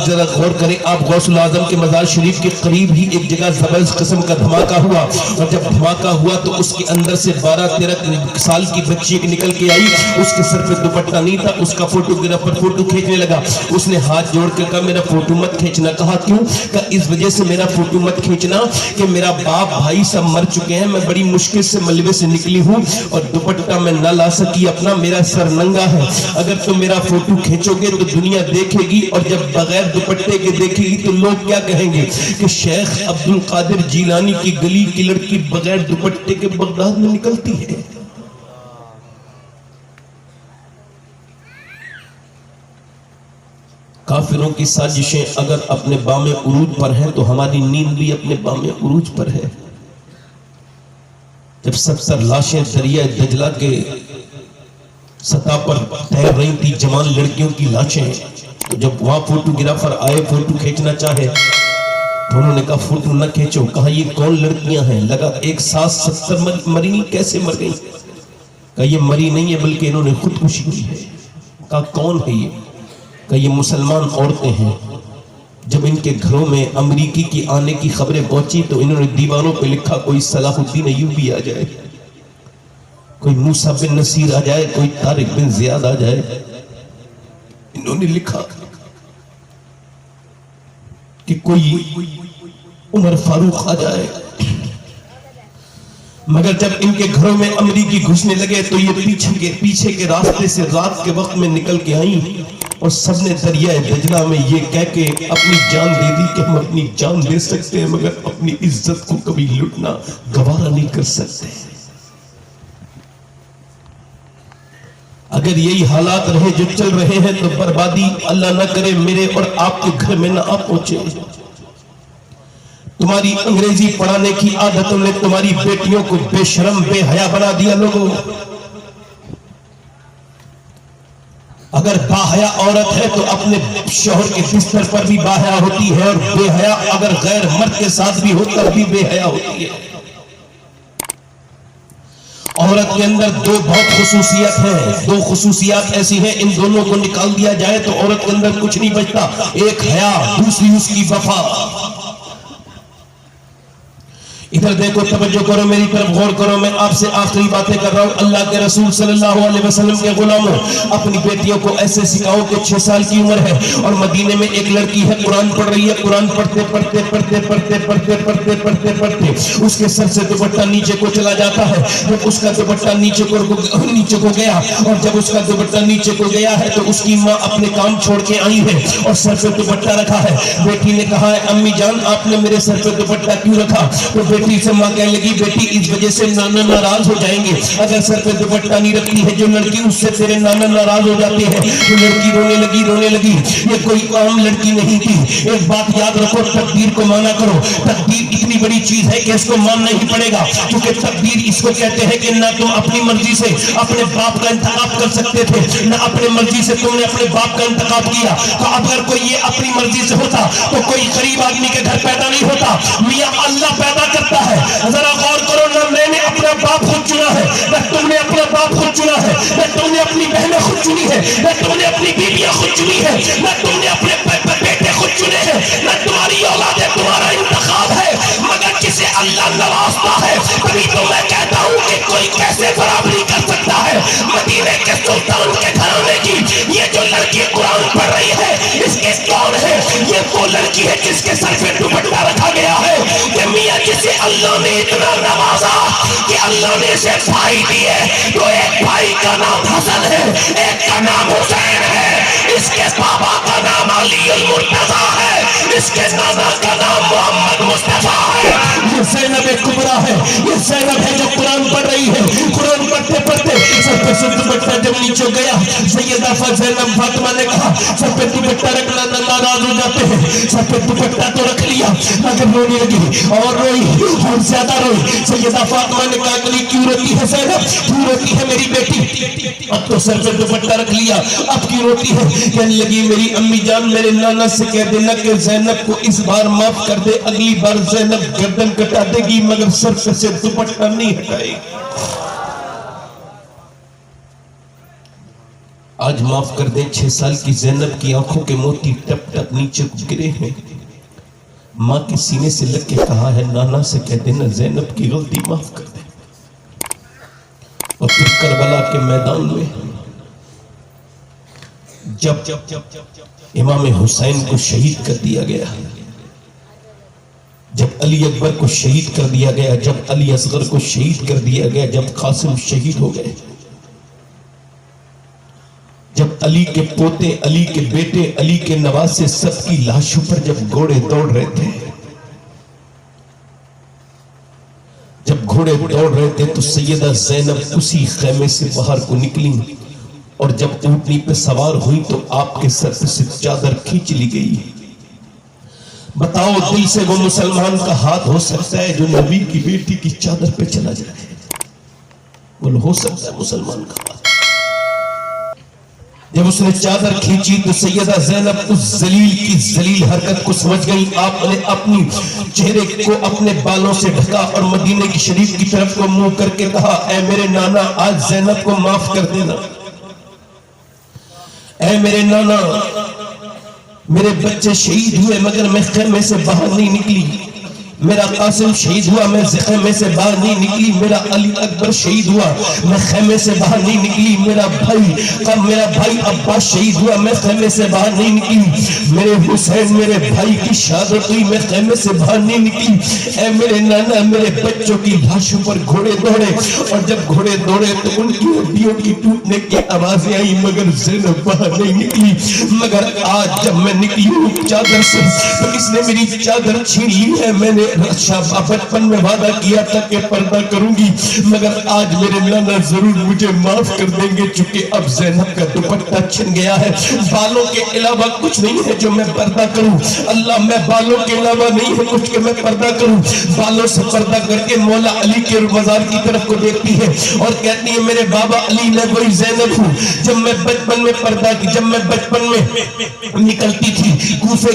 ذرا غور کریں آپ، غوث العظم کے مزار شریف کے قریب ہی ایک جگہ زبردست قسم کا دھماکہ ہوا اور جب دھماکہ ہوا تو اس کے اندر سے 12-13 سال کی بچی نکل کے آئی. اس کے سر پہ دوپٹہ نہیں تھا. اس کا فوٹوگرافر فوٹو کھینچنے لگا. اس نے ہاتھ جوڑ کے کہا میرا فوٹو مت کھینچنا. کہا کیوں؟ کہا اس وجہ سے میرا فوٹو مت کھینچنا کہ میرا باپ بھائی سب مر چکے ہیں، میں بڑی مشکل سے ملبے سے نکلی ہوں اور دوپٹہ میں نہ لا سکی اپنا، میرا سر ننگا ہے. اگر تم میرا فوٹو کھینچو گے تو دنیا دیکھے گی اور جب بغیر دوپٹے کے دیکھے گی تو لوگ کیا کہیں گے کہ شیخ عبد القادر جیلانی کی گلی کی لڑکی بغیر دوپٹے کے بغداد میں نکلتی ہے. کافروں کی سازشیں اگر اپنے بام عروج پر ہیں تو ہماری نیند بھی اپنے بام عروج پر ہے. جب 70 لاشیں دریائے دجلہ کے سطح پر تیر رہی تھی، جوان لڑکیوں کی لاشیں، تو جب وہاں فوٹوگرافر آئے فوٹو کھینچنا چاہے تو انہوں نے کہا فوٹو نہ کھینچو. کہا یہ کون لڑکیاں ہیں؟ لگا ایک ساتھ 70 مری نہیں، کیسے مر گئی؟ کہا یہ مری نہیں ہے بلکہ انہوں نے خودکشی کی ہے. کہا کون ہے یہ؟ کہ یہ مسلمان عورتیں ہیں. جب ان کے گھروں میں امریکی کی آنے کی خبریں پہنچی تو انہوں نے دیواروں پہ لکھا کوئی صلاح الدین ایوبی آ جائے، کوئی موسیٰ بن نصیر آ جائے، کوئی طارق بن زیاد آ جائے. انہوں نے لکھا کہ کوئی عمر فاروق آ جائے. مگر جب ان کے گھروں میں امریکی گھسنے لگے تو یہ پیچھے کے راستے سے رات کے وقت میں نکل کے آئیں اور سب نے دریائے دجلہ میں یہ کہہ کے اپنی جان دے دی کہ ہم اپنی جان دے سکتے ہیں مگر اپنی عزت کو کبھی لٹنا گوارا نہیں کر سکتے. اگر یہی حالات رہے جو چل رہے ہیں تو بربادی اللہ نہ کرے میرے اور آپ کے گھر میں نہ آ پہنچے. تمہاری انگریزی پڑھانے کی عادتوں نے تمہاری بیٹیوں کو بے شرم بے حیا بنا دیا. لوگوں اگر باحیا عورت ہے تو اپنے شوہر کے بستر پر بھی باحیا ہوتی ہے اور بے حیا اگر غیر مرد کے ساتھ بھی ہو تب بھی بے حیا ہوتی ہے. عورت کے اندر دو بہت خصوصیت ہیں, دو خصوصیات ایسی ہیں ان دونوں کو نکال دیا جائے تو عورت کے اندر کچھ نہیں بچتا. ایک حیا, دوسری اس کی وفا. ادھر دیکھو, توجہ کرو, میری طرف غور کرو. میں آپ سے آخری باتیں کر رہا ہوں. اللہ کے رسول صلی اللہ علیہ وسلم کے غلاموں, اپنی بیٹیوں کو ایسے سکھاؤ کہ 6 سال کی عمر ہے اور مدینے میں ایک لڑکی ہے, قرآن پڑھ رہی ہے. قرآن پڑھتے اس کے سر سے دوپٹہ نیچے کو چلا جاتا ہے. جب اس کا دوپٹہ نیچے کو گیا اور جب اس کا دوپٹہ نیچے کو گیا ہے تو اس کی ماں اپنے کام چھوڑ کے آئی ہے اور سر پہ دوپٹہ رکھا ہے. بیٹی نے کہا ہے امی جان آپ نے میرے سر پہ دوپٹہ کیوں رکھا؟ تو بیٹی سے ماں کہنے لگی بیٹی اس وجہ سے نانا ناراض ہو جائیں گے. اگر سر پہ دوپٹہ نہیں رکھتی ہے جو لڑکی اس سے تیرے نانا ناراض ہو جاتے ہیں. تو لڑکی رونے لگی. یہ کوئی عام لڑکی نہیں تھی. ایک بات یاد رکھو, تقدیر کو مانا کرو. تقدیر اتنی بڑی چیز ہے کہ اس کو ماننا ہی پڑے گا, کیونکہ تقدیر اس کو کہتے ہیں کہ نہ تم اپنی مرضی سے اپنے باپ کا انتخاب کر سکتے تھے, نہ اپنے مرضی سے تم نے اپنے باپ کا انتخاب کیا. تو اگر کوئی یہ اپنی مرضی سے ہوتا تو کوئی غریب آدمی کے گھر پیدا نہیں ہوتا. میاں اللہ پیدا کرتا ہے. ذرا غور کرو, نہ میں نے اپنا باپ خود چنا ہے, نہ تم نے اپنا باپ خود چنا ہے, نہ تم نے اپنی بہنیں خود چنی ہے, نہ تم نے اپنی بیویاں خود چنی ہے, نہ تم نے اپنے بیٹے خود چنے ہیں, نہ تمہاری اولاد ہے تمہارا انتخاب ہے. مگر جسے اللہ نوازتا ہے تبھی تو میں کہتا ہوں کہ کوئی کیسے برابری کر سکتا ہے. مدینے کے سلطان کے گھرانے کی یہ جو لڑکی قرآن پڑھ رہی ہے اس کے کون ہے؟ یہ وہ لڑکی ہے جس کے سر پہ دوپٹہ رکھا گیا ہے. یہ میاں جسے اللہ نے اتنا نوازا کہ اللہ نے اسے بھائی دیے, تو ایک بھائی کا نام حسن ہے, ایک کا نام حسین ہے, اس کے بابا کا نام علی المرتضیٰ ہے, اس کے نانا کا نام محمد مصطفیٰ ہے. یہ زینب کبریٰ ہے, یہ زینب ہے جو قرآن پڑھ رہی ہے. قرآن پڑھتے سر پہ دوپٹہ جب نیچے گیا, سیدہ زینب فاطمہ نے کہا سر پہ دوپٹہ رکھنا ناراض ہو جاتے ہیں. سر پہ دوپٹہ تو رکھ لیا مگر رونے لگی اور روئی اور زیادہ روئی. سیدہ فاطمہ نے کہا کہ کیوں روتی ہے زینب, کیوں روتی ہے میری بیٹی؟ اب تو سر پہ دوپٹہ رکھ لیا, اب کیوں روتی ہے؟ کہنے لگی میری امی جان میرے نانا سے کہہ دینا کہ زینب کو اس بار معاف کر دے, اگلی بار زینب گردن کٹا دے گی مگر سر سے دوپٹہ نہیں ہٹائے گی. آج معاف کر دے, 6 سال کی زینب کی آنکھوں کے موتی ٹپ ٹپ نیچے گرے ہیں. ماں کے سینے سے لگ کے کہا ہے نانا سے کہہ دینا زینب کی غلطی معاف کر دے. اور پھر کربلا کے میدان میں جب امام حسین کو شہید کر دیا گیا, جب علی اکبر کو شہید کر دیا گیا, جب علی اصغر کو شہید کر دیا گیا, جب قاسم شہید ہو گئے, جب علی کے پوتے, علی کے بیٹے, علی کے نواسے سب کی لاشوں پر جب گھوڑے دوڑ رہے تھے, جب گھوڑے دوڑ رہے تھے تو سیدہ زینب اسی خیمے سے باہر کو نکلی اور جب اونٹنی پہ سوار ہوئی تو آپ کے سر سے چادر کھینچ لی گئی. بتاؤ دل سے وہ مسلمان کا ہاتھ ہو سکتا ہے جو نبی کی بیٹی کی چادر پہ چلا جائے؟ بولو ہو سکتا ہے مسلمان کا ہاتھ؟ جب اس نے چادر کھینچی تو سیدہ زینب اس ذلیل کی ذلیل حرکت کو سمجھ گئی. آپ نے اپنی چہرے کو اپنے بالوں سے ڈھکا اور مدینے کی شریف کی طرف کو منہ کر کے کہا اے میرے نانا آج زینب کو معاف کر دینا. اے میرے نانا میرے بچے شہید ہوئے مگر میں خیمے سے باہر نہیں نکلی, میرا قاسم شہید ہوا، میں خیمے سے باہر نہیں نکلی، میرا علی اکبر شہید ہوا، میں خیمے سے باہر نہیں نکلی، میرا بھائی عباس شہید ہوا، میں خیمے سے باہر نہیں نکلی، میرے حسین میرے بھائی کی شہادت ہوئی، میں خیمے سے باہر نہیں نکلی۔ اے میرے نانا، میرے بچوں کی لاشوں پر گھوڑے دوڑے، اور جب گھوڑے دوڑے تو ان کی ہڈیوں کی ٹوٹنے کی آوازیں آئی، مگر زینب باہر نہیں نکلی۔ مگر آج جب میں نکلی ہوں چادر سے تو اس نے میری چادر چھین لی ہے۔ میں نے بچپن میں وعدہ کیا تھا کہ پردہ کروں گی، مگر آج میرے نانا ضرور مجھے معاف کر دیں گے، چونکہ اب زینب کا دوپٹہ چھن گیا ہے۔ بالوں کے علاوہ کچھ نہیں ہے جو میں پردہ کروں، اللہ میں بالوں کے علاوہ نہیں ہے کچھ کہ میں پردہ کروں۔ بالوں سے پردہ کر کے مولا علی کے مزار کی طرف کو دیکھتی ہے اور کہتی ہے میرے بابا علی میں وہی زینب ہوں جب میں بچپن میں پردہ کی، جب میں بچپن میں نکلتی تھی کوفے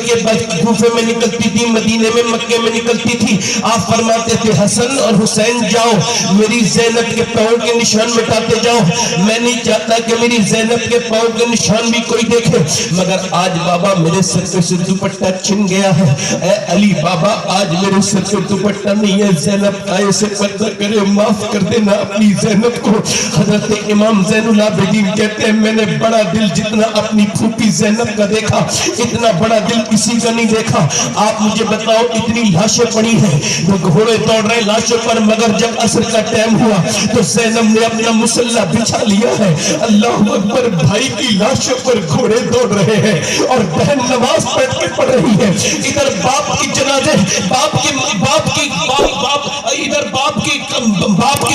میں نکلتی تھی، مدینے میں، مکے میں نکلتی تھی، آپ فرماتے تھے حسن اور حسین جاؤ میری زینب کے پاؤں کے نشان مٹاتے جاؤ۔ میں نہیں چاہتا کہ میری زینب کے پاؤں کے نشان بھی کوئی دیکھے، مگر آج بابا میرے سر پہ سے دوپٹہ چھن گیا ہے۔ اے علی بابا آج میرے سر پہ دوپٹہ نہیں ہے، زینب آئے سے پردہ کرے، معاف کر دینا اپنی زینب کو۔ حضرت امام زین العابدین کہتے ہیں میں نے بڑا دل جتنا اپنی پھوپھی زینب کا دیکھا اتنا بڑا دل کسی کا نہیں دیکھا۔ آپ مجھے بتاؤ اتنی لاشیں پڑی ہیں، وہ گھوڑے دوڑ رہے لاشوں پر، مگر جب عصر کا ٹائم ہوا تو زینب نے اپنا مسلح بچھا لیا ہے۔ اللہ اکبر، بھائی کی لاشوں پر گھوڑے دوڑ رہے ہیں اور بہن نماز پڑھ کے پڑھ رہی ہے۔ ادھر باپ کی جنازے باپ کی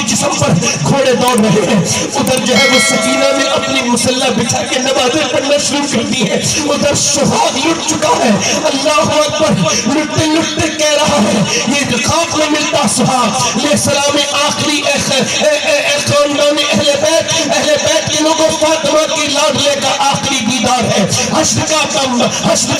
جسم پر گھوڑے دوڑ رہے ہیں، ادھر جو ہے وہ سکینہ نے اپنی مسلح بچھا کے نمازیں پڑھنا شروع کر دی ہے، ادھر سہاگ لٹ چکا ہے۔ اللہ اکبر، لٹتے لٹتے کہہ رہا ہے یہ خاک میں ملتا سہاگ یہ سلام آخری خاندان اہل بیت کے لوگوں، فاطمہ کی لاڈلے کا آخری دیدار ہے۔ حشر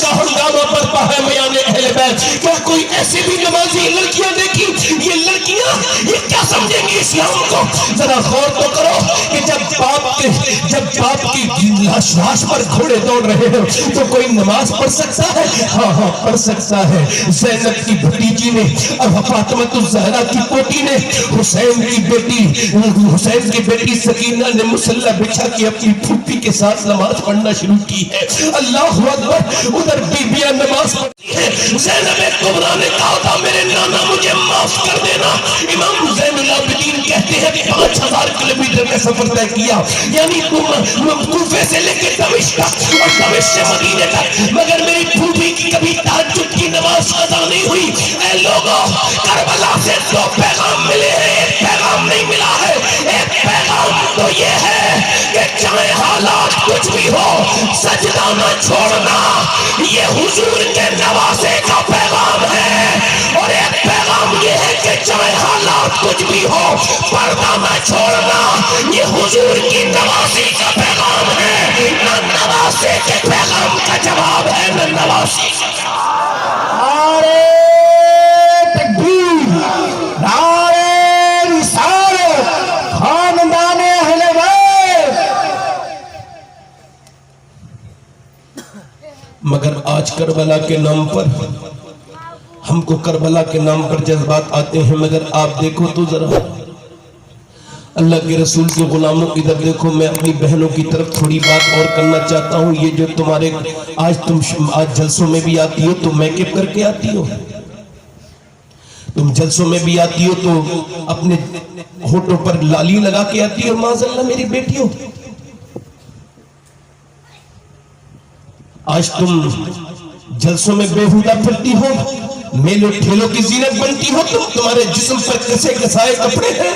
کا ہنگامہ برپا ہے میان اہل بیت۔ کیا کوئی ایسی بھی نمازی لڑکیاں دیکھی؟ یہ لڑکیاں یہ کیا سمجھیں گی اسلام کو؟ ذرا غور تو کرو کہ جب باپ کی لاش پر گھوڑے دوڑ رہے ہیں تو کوئی نماز پڑھ سکتا ہے؟ ہاں پڑھ سکتا ہے۔ زینب کی بھتیجی نے اب فاطمہ الزہرا کی پوتی نے حسین کی بیٹی سکینہ نے مسلح بچھا کے اپنی پھوپھی کے ساتھ نماز پڑھنا شروع کی ہے۔ اللہ اکبر، ادھر بیبیاں نماز پڑھتی ہیں۔ زینب کبریٰ نے کہا تھا میرے نانا مجھے معاف کر دینا۔ امام زین العابدین کہتے ہیں 5000 کلومیٹر کا سفر طے کیا، یعنی کوفے سے لے کے دمشق تک اور دمشق سے مدینے تک، مگر میری پھوپھی کی کبھی تہجد کی نماز قضا نہیں ہوئی۔ اے لوگوں، کربلا سے 2 پیغام ملے ہیں، ایک پیغام نہیں ملا ہے۔ ایک پیغام تو یہ ہے کہ چاہے حالات کچھ بھی ہو سجدہ نہ چھوڑنا، یہ حضور کے نواسے کا پیغام ہے۔ اور ایک پیغام یہ ہے کہ چاہے حالات کچھ بھی ہو پردہ نہ چھوڑنا، یہ حضور کی نواسی کا پیغام ہے۔ نہ نواسے کے پیغام کا جواب ہے، نہ نواسی کا جواب۔ نعرہ تکبیر، نعرہ رسالت، خاندان اہل بیت۔ مگر آج کربلا کے نام پر ہم کو کربلا کے نام پر جذبات آتے ہیں، مگر آپ دیکھو تو ذرا اللہ کے رسول کے غلاموں ادھر دیکھو۔ میں اپنی بہنوں کی طرف تھوڑی بات اور کرنا چاہتا ہوں۔ یہ جو تمہارے آج جلسوں میں بھی آتی ہو تو میک اپ کر کے آتی ہو، تم جلسوں میں بھی آتی ہو تو اپنے ہونٹوں پر لالی لگا کے آتی ہو۔ معاذ اللہ میری بیٹیوں، آج تم جلسوں میں بےہودہ پھرتی ہو، میلوں ٹھیلوں کی زینت بنتی ہو، تمہارے جسم پر کسے کسائے کپڑے ہیں۔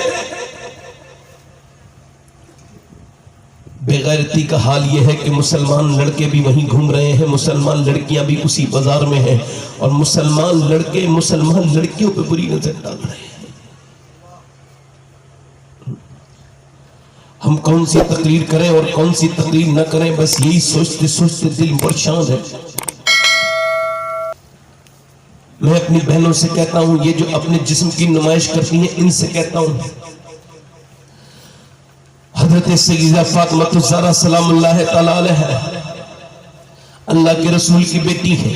بے غیرتی کا حال یہ ہے کہ مسلمان لڑکے بھی وہیں گھوم رہے ہیں، مسلمان لڑکیاں بھی اسی بازار میں ہیں، اور مسلمان لڑکے مسلمان لڑکیوں پہ بری نظر ڈال رہے ہیں۔ ہم کون سی تقریر کریں اور کون سی تقریر نہ کریں، بس یہی سوچتے سوچتے دل پریشان ہے۔ میں اپنی بہنوں سے کہتا ہوں، یہ جو اپنے جسم کی نمائش کرتی ہیں، ان سے کہتا ہوں، حضرت سیدہ فاطمہ الزہرا سلام اللہ تعالی علیہا اللہ کے رسول کی بیٹی ہیں،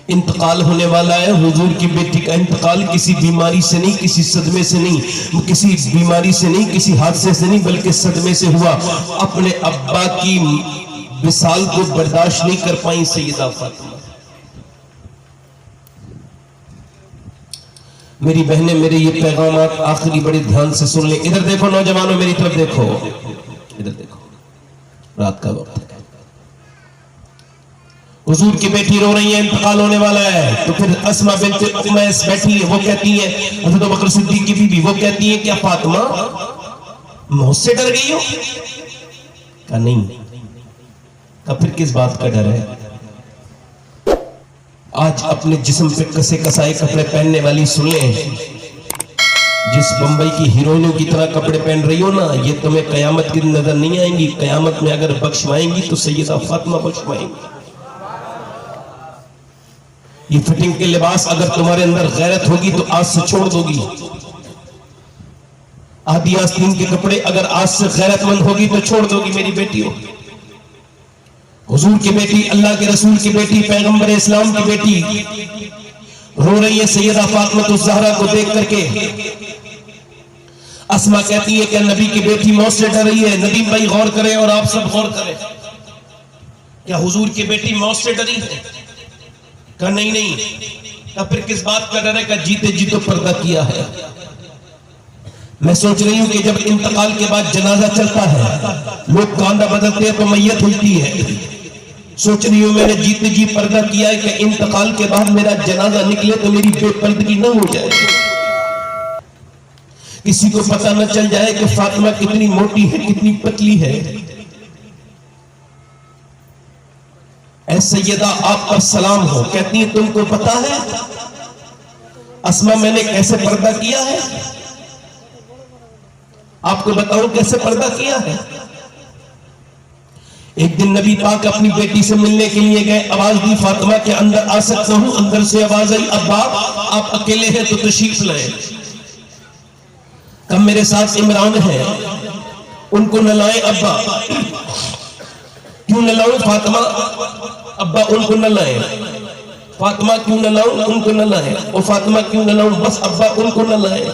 انتقال ہونے والا ہے. حضور کی بیٹی کا انتقال کسی بیماری سے نہیں, کسی صدمے سے نہیں, کسی بیماری سے نہیں, کسی حادثے سے نہیں, بلکہ صدمے سے ہوا. اپنے ابا کی وصال کو برداشت نہیں کر پائیں سیدہ فاطمہ. میری بہنیں میرے یہ پیغامات آخری بڑے دھیان سے سن لیں. ادھر دیکھو نوجوانوں, میری طرف دیکھو, ادھر دیکھو. رات کا وقت ہے, حضور کی بیٹی رو رہی ہے, انتقال ہونے والا ہے. تو پھر اسماء بنت امیس بیٹھی ہے, وہ کہتی ہے, حضرت ابوبکر صدیق کی بیوی, وہ کہتی ہے کیا فاطمہ موت سے ڈر گئی ہو؟ کہا نہیں. کہا پھر کس بات کا ڈر ہے؟ آج اپنے جسم پہ کسے کسائے کپڑے پہننے والی سن لیں, جس بمبئی کی ہیروئنوں کی طرح کپڑے پہن رہی ہو نا, یہ تمہیں قیامت کی نظر نہیں آئیں گی. قیامت میں اگر بخشوائیں گی تو سیدہ فاطمہ بخشوائیں گی. یہ فٹنگ کے لباس اگر تمہارے اندر غیرت ہوگی تو آج سے چھوڑ دو گی. آدھی آستین کے کپڑے اگر آج سے غیرت مند ہوگی تو چھوڑ دو گی میری بیٹی ہو. حضور کی بیٹی, اللہ کے رسول کی بیٹی, پیغمبر اسلام کی بیٹی رو رہی ہے سیدہ فاطمہ الزہرا کو دیکھ کر کے. اسماء کہتی ہے کہ نبی کی بیٹی موت سے ڈر رہی ہے. ندیم بھائی غور کریں اور آپ سب غور کریں, کیا حضور کی بیٹی موت سے ڈری ہے؟ کہا نہیں نہیں. کہا پھر کس بات کا ڈر ہے؟ کہا جیتے جی تو پردہ کیا ہے. میں سوچ رہی ہوں کہ جب انتقال کے بعد جنازہ چلتا ہے, لوگ کاندھا بدلتے ہیں تو میت ہلتی ہے. سوچ رہی ہوں میں نے جیتے جی پردہ کیا ہے کہ انتقال کے بعد میرا جنازہ نکلے تو میری بے پردگی نہ ہو جائے, کسی کو پتہ نہ چل جائے کہ فاطمہ کتنی موٹی ہے, کتنی پتلی ہے. اے سیدہ آپ پر سلام ہو. کہتی ہیں تم کو پتا ہے اسماء میں نے کیسے پردہ کیا ہے؟ آپ کو بتاؤں کیسے پردہ کیا ہے. ایک دن نبی پاک اپنی بیٹی سے ملنے کے لیے گئے, آواز دی فاطمہ کے اندر آ سکتا ہوں؟ اندر سے آواز آئی ابا آپ اکیلے ہیں تو تشریف لائیں. کب میرے ساتھ عمران ہے, ان کو نہ لائیں. ابا کیوں نہ لاؤں فاطمہ؟ ابا ان کو نہ لائیں. فاطمہ کیوں نہ لاؤں؟ ان کو نہ لائیں. اور فاطمہ کیوں نہ لاؤں؟ بس ابا ان کو نہ لائیں.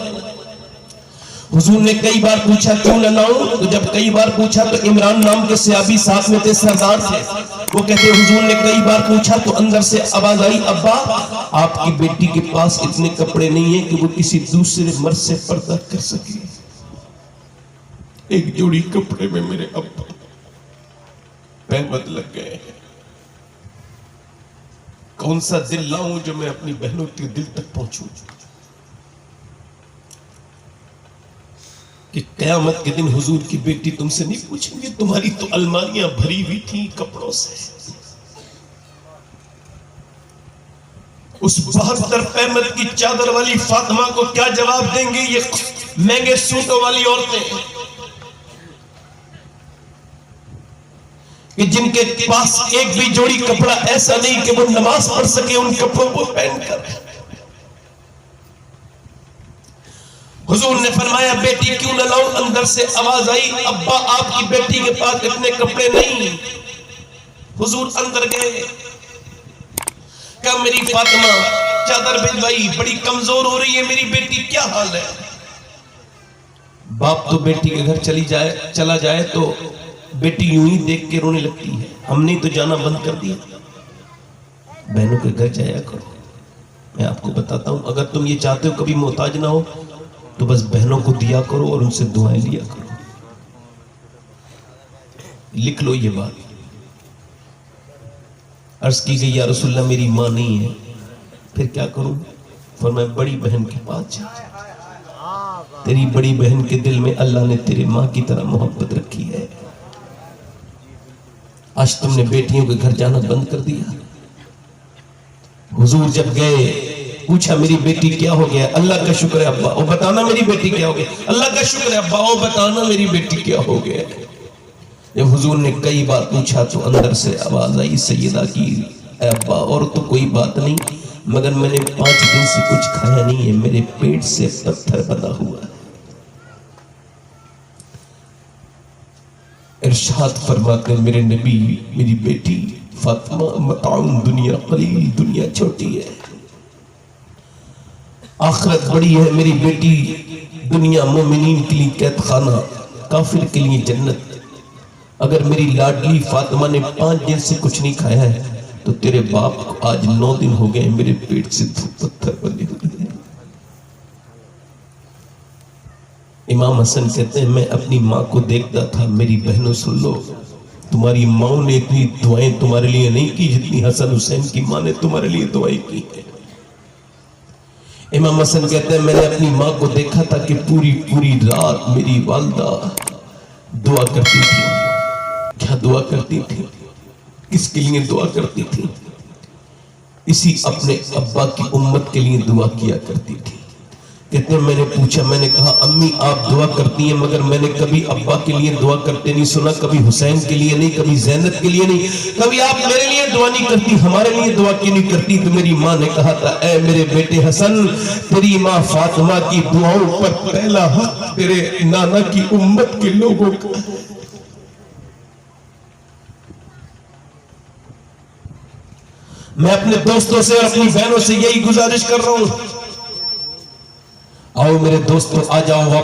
حضور نے کئی بار پوچھا کیوں نہ لاؤں؟ تو جب کئی بار پوچھا تو عمران نام کے صحابی ساتھ میں تھے, سردار تھے, وہ کہتے حضور نے کئی بار پوچھا تو اندر سے آواز آئی ابا آپ کی بیٹی کے پاس اتنے کپڑے نہیں ہیں کہ وہ کسی دوسرے مرد سے پردہ کر سکے. ایک جوڑی کپڑے میں میرے ابا پہمت لگ گئے ہیں. کون سا دل لاؤں جو میں اپنی بہنوں کے دل تک پہنچوں کہ قیامت کے دن حضور کی بیٹی تم سے نہیں پوچھیں گے تمہاری تو الماریاں بھری ہوئی تھیں کپڑوں سے. اس 72 پہمت کی چادر والی فاطمہ کو کیا جواب دیں گے یہ مہنگے سوٹوں والی عورتیں کہ جن کے پاس ایک بھی جوڑی کپڑا ایسا نہیں کہ وہ نماز پڑھ سکے ان کپڑوں کو پہن کر. حضور نے فرمایا بیٹی کیوں نہ لاؤں؟ اندر سے آواز آئی ابا آپ کی بیٹی کے پاس اتنے کپڑے نہیں. حضور اندر گئے, کہا میری فاطمہ چادر بھجوائی, بڑی کمزور ہو رہی ہے میری بیٹی, کیا حال ہے؟ باپ تو بیٹی کے گھر چلا جائے تو بیٹی یوں ہی دیکھ کے رونے لگتی ہے. ہم نے تو جانا بند کر دیا. بہنوں کے گھر جایا کرو. میں آپ کو بتاتا ہوں اگر تم یہ چاہتے ہو کبھی محتاج نہ ہو تو بس بہنوں کو دیا کرو اور ان سے دعائیں لیا کرو. لکھ لو یہ بات. عرض کی گئی یا رسول اللہ میری ماں نہیں ہے, پھر کیا کروں؟ فرمایا بڑی بہن کے پاس جا. تیری بڑی بہن کے دل میں اللہ نے تیرے ماں کی طرح محبت رکھی ہے. آج تم نے بیٹیوں کے گھر جانا بند کر دیا. حضور جب گئے پوچھا میری بیٹی کیا ہو گیا؟ اللہ کا شکر ہے ابا, او بتانا میری بیٹی کیا ہو گیا. اللہ کا شکر ہے ابا, او بتانا میری بیٹی کیا ہو گیا. جب حضور نے کئی بار پوچھا تو اندر سے آواز آئی سیدہ کی اے ابا اور تو کوئی بات نہیں مگر میں نے 5 دن سے کچھ کھایا نہیں ہے, میرے پیٹ سے پتھر بنا ہوا ہے. ارشاد فرماتے میرے نبی میری بیٹی فاطمہ متاع دنیا قلیل، دنیا چھوٹی ہے، آخرت بڑی ہے میری بیٹی، دنیا مومنین کے لیے قید خانہ، کافر کے لیے جنت۔ اگر میری لاڈلی فاطمہ نے 5 دن سے کچھ نہیں کھایا ہے تو تیرے باپ کو آج 9 دن ہو گئے میرے پیٹ سے پتھر بنے ہوئے۔ امام حسن کہتے ہیں میں اپنی ماں کو دیکھتا تھا، میری بہنوں سن لو، تمہاری ماں نے اتنی دعائیں تمہارے لیے نہیں کی جتنی حسن حسین کی ماں نے تمہارے لیے دعائیں کی ہیں۔ امام حسن کہتے ہیں میں نے اپنی ماں کو دیکھا تھا کہ پوری رات میری والدہ دعا کرتی تھی۔ کیا دعا کرتی تھی؟ کس کے لیے دعا کرتی تھی؟ اسی اپنے ابا کی امت کے لیے دعا کیا کرتی تھی۔ کہتے ہیں میں نے پوچھا، میں نے کہا امی آپ دعا کرتی ہیں مگر میں نے کبھی ابا کے لیے دعا کرتے نہیں سنا، کبھی حسین کے لیے نہیں، کبھی زینب کے لیے نہیں، کبھی آپ میرے لیے دعا نہیں کرتی، ہمارے لیے دعا کیوں نہیں کرتی؟ تو میری ماں نے کہا تھا اے میرے بیٹے حسن، تیری ماں فاطمہ کی دعاؤں پر پہلا حق تیرے نانا کی امت کے لوگوں کا۔ میں اپنے دوستوں سے اور اپنی بہنوں سے یہی گزارش کر رہا ہوں، آؤ میرے دوستو آ جاؤ،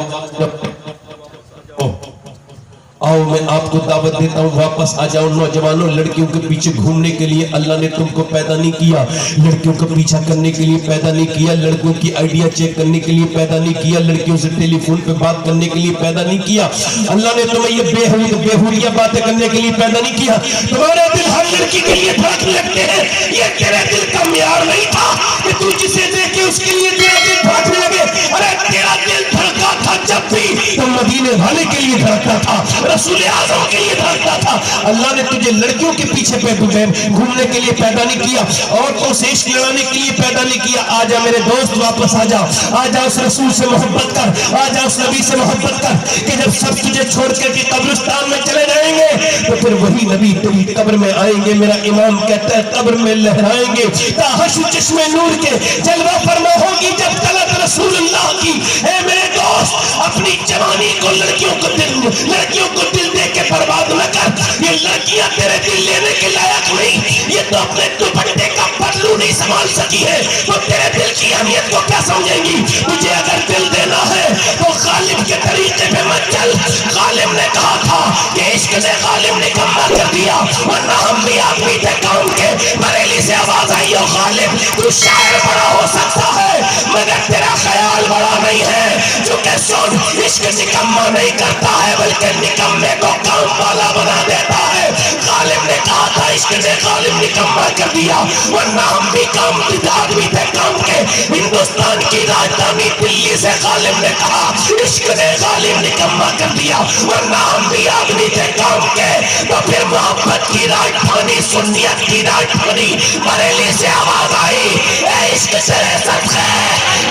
آؤ میں آپ کو دعوت دیتا ہوں واپس آ جاؤ۔ نوجوانوں لڑکیوں کے پیچھے گھومنے کے لیے اللہ نے تم کو پیدا نہیں کیا، لڑکیوں کا پیچھا کرنے کے لیے پیدا نہیں کیا، لڑکوں کی آئیڈیا چیک کرنے کے لیے پیدا نہیں کیا، لڑکیوں سے ٹیلی فون پہ بات کرنے کے لیے پیدا نہیں کیا۔ اللہ نے تمہیں یہ بےہودیاں باتیں کرنے کے لیے پیدا نہیں کیا۔ تمہارے دل ہر لڑکی کے لیے دھڑکنے لگتے ہیں، یہ تیرے دل کا معیار نہیں تھا کہ تو جسے دیکھے اس کے لیے تیرا دل دھڑکنے لگے۔ ارے تیرا دل دھڑکا تھا جب بھی تو مدینے والے کے لیے دھڑکتا تھا، رسول اعظم کے لیے دھڑکتا تھا۔ اللہ نے تجھے لڑکیوں کے پیچھے گھومنے کے لیے پیدا نہیں کیا، عورتوں سے عشق لڑانے کے لیے پیدا نہیں کیا۔ آ جا میرے دوست واپس آ جا، آ جا اس رسول سے محبت کر، آ جا اس نبی سے محبت کر کہ جب سب تجھے چھوڑ کر کے قبرستان میں چلے جائیں گے تو پھر وہی نبی تیری قبر میں آئیں گے۔ میرا امام کہتا ہے قبر میں لہرائیں گے تاحش چشمے نور کے جلوہ فرما ہوگی جب طلعت رسول اللہ کی۔ اے میرے دوست اپنی جوانی کو لڑکیوں کو دل دے کے برباد نہ کر، یہ لڑکیاں تیرے دل لینے کے لائق نہیں، یہ تو اپنے دوپٹے کا پہلو نہیں سنبھال سکی ہے، تو تیرے دل کی اہمیت کو کیا سمجھیں گی؟ تجھے اگر دل دینا ہے تو غالب کے طریقے پہ مت چل۔ غالب نے کہا تھا کہ عشق نے غالب نکمہ کر دیا، ورنہ ہم بھی آدمی تھے کام کے۔ بریلی سے آواز آئی ہو غالب تو شاعر بڑا ہو سکتا ہے مگر تیرا خیال بڑا نہیں ہے، جو کہ سن عشق نکمہ نہیں کرتا ہے بلکہ نکمے کو کام والا بنا دیتا ہے۔ غالب نے کہا تھا عشق نے غالب نکمہ کر دیا، ورنہ ہم بھی کام آدمی تھے کام کے۔ ہندوستان کی راجدھانی دلی سے غالب نے کہا عشق نے غالب نکمہ کر دیا، ورنہ ہم بھی آدمی تھے کام کے۔ تو پھر محبت کی راجدھانی سنیت کی راجدھانی بریلی سے آواز آئی اے عشق سے صدقے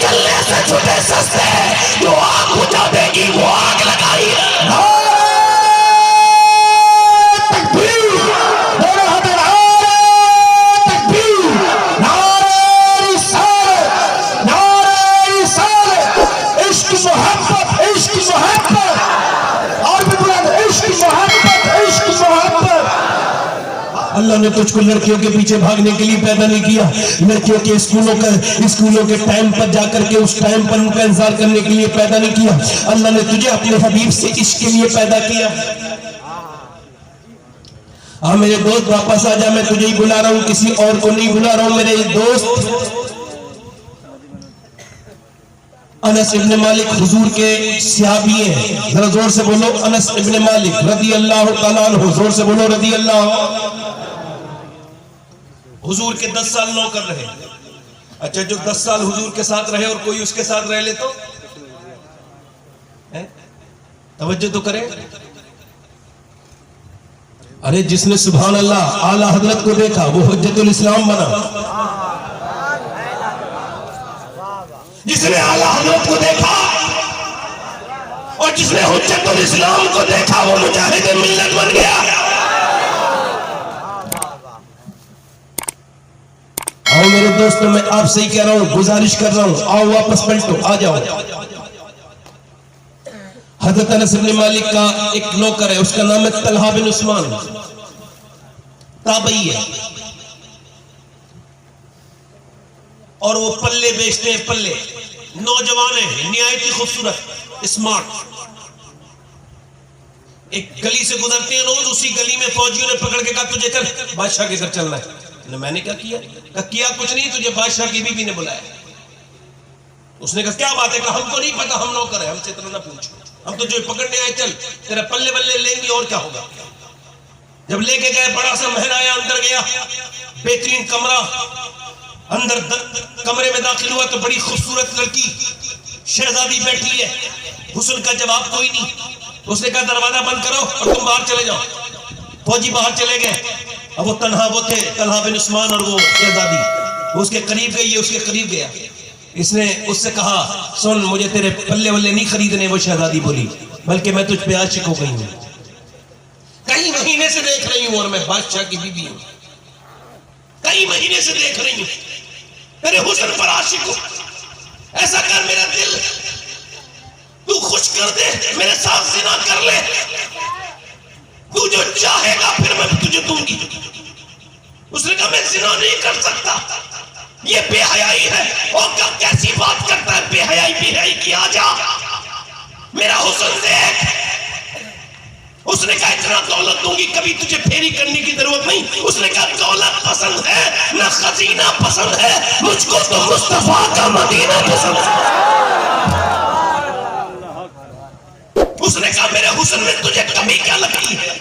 چلنے سے چھوٹے سستے، جو آگ بجھا دے گی وہ آگ لگائی۔ اللہ نے تجھ کو لڑکیوں کے پیچھے بھاگنے کے لیے پیدا نہیں کیا، لڑکیوں کے اسکولوں کے ٹائم پر جا کر کے اس ٹائم پر ان کا انتظار کرنے کے لیے پیدا نہیں کیا۔ اللہ نے تجھے اپنے حبیب سے عشق کے لیے پیدا کیا۔ میرے دوست واپس آ جا، میں تجھے ہی بلا رہا ہوں، کسی اور کو نہیں بلا رہا ہوں۔ میرے دوست انس ابن مالک حضور کے صحابی ہیں، ذرا زور سے بولو انس ابن مالک رضی اللہ تعالیٰ عنہ، زور سے بولو رضی اللہ۔ حضور کے 10 سال نوکر رہے۔ اچھا جو 10 سال حضور کے ساتھ رہے اور کوئی اس کے ساتھ رہ لے تو توجہ تو کرے۔ ارے جس نے سبحان اللہ اعلیٰ حضرت کو دیکھا وہ حجت الاسلام بنا، جس نے اعلیٰ حضرت کو دیکھا اور جس نے حجت الاسلام کو دیکھا وہ مجاہد ملت بن گیا۔ آؤ میرے دوستوں میں آپ سے ہی کہہ رہا ہوں، گزارش کر رہا ہوں، آؤ واپس پلٹو، آ جاؤ۔ حضرت انس بن مالک کا ایک نوکر ہے، اس کا نام ہے طلحہ بن عثمان۔ تابعی ہے اور وہ پلے بیچتے ہیں، پلے، نوجوان ہیں، نہایت ہی خوبصورت، اسمارٹ، ایک گلی سے گزرتے ہیں روز، اسی گلی میں فوجیوں نے پکڑ کے کہا تجھے چل بادشاہ کے گھر چلنا ہے۔ میں نے کیا کیا؟ کہا کیا کچھ نہیں، تجھے بادشاہ کی بیوی نے بلایا۔ اس نے کہا کیا بات ہے؟ کہا ہم کو نہیں پتا، ہم نوکر ہیں، ہم سے اتنا نہ پوچھ، ہم تو جو پکڑنے آئے، چل تیرا پلے بلے لیں گے اور کیا ہوگا۔ جب لے کے گئے، بڑا سا محل آیا، اندر گیا، بہترین کمرہ، اندر کمرے میں داخل ہوا تو بڑی خوبصورت لڑکی شہزادی بیٹھی ہے، حسن کا جواب کوئی نہیں۔ اس نے کہا دروازہ بند کرو اور تم باہر چلے جاؤ۔ فوجی باہر چلے گئے، اب وہ تنہا وہ تھے، طلحہ بن عثمان اور وہ شہزادی، وہ اس کے قریب گئی، یہ اس کے قریب گیا۔ اس نے اس سے کہا سن، مجھے تیرے پلے ولے نہیں خریدنے، وہ شہزادی بولی، بلکہ میں تجھ پہ عاشق ہو گئی ہوں، کئی مہینے سے دیکھ رہی ہوں اور میں بادشاہ کی بیوی ہوں، کئی مہینے سے دیکھ رہی ہوں، تیرے حسن پر عاشق ہوں، ایسا کر میرا دل تو خوش کر دے، میرے ساتھ زنا کر لے، تو جو چاہے گا پھر میں تجھے دوں گی۔ اس نے کہا میں زنا نہیں کر سکتا، یہ بے حیائی ہے۔ اور کیسی بات کرتا ہے، بے حیائی بے حیائی کی، آ جا میرا حسن دیکھ۔ اس نے کہا اتنا دولت دوں گی، کبھی تجھے پھیری کرنے کی ضرورت نہیں۔ اس نے کہا دولت پسند ہے نہ خزینہ پسند ہے، مجھ کو تو مصطفیٰ کا مدینہ پسند ہے۔ اس نے کہا میرے حسن میں تجھے کمی کیا لگتی ہے؟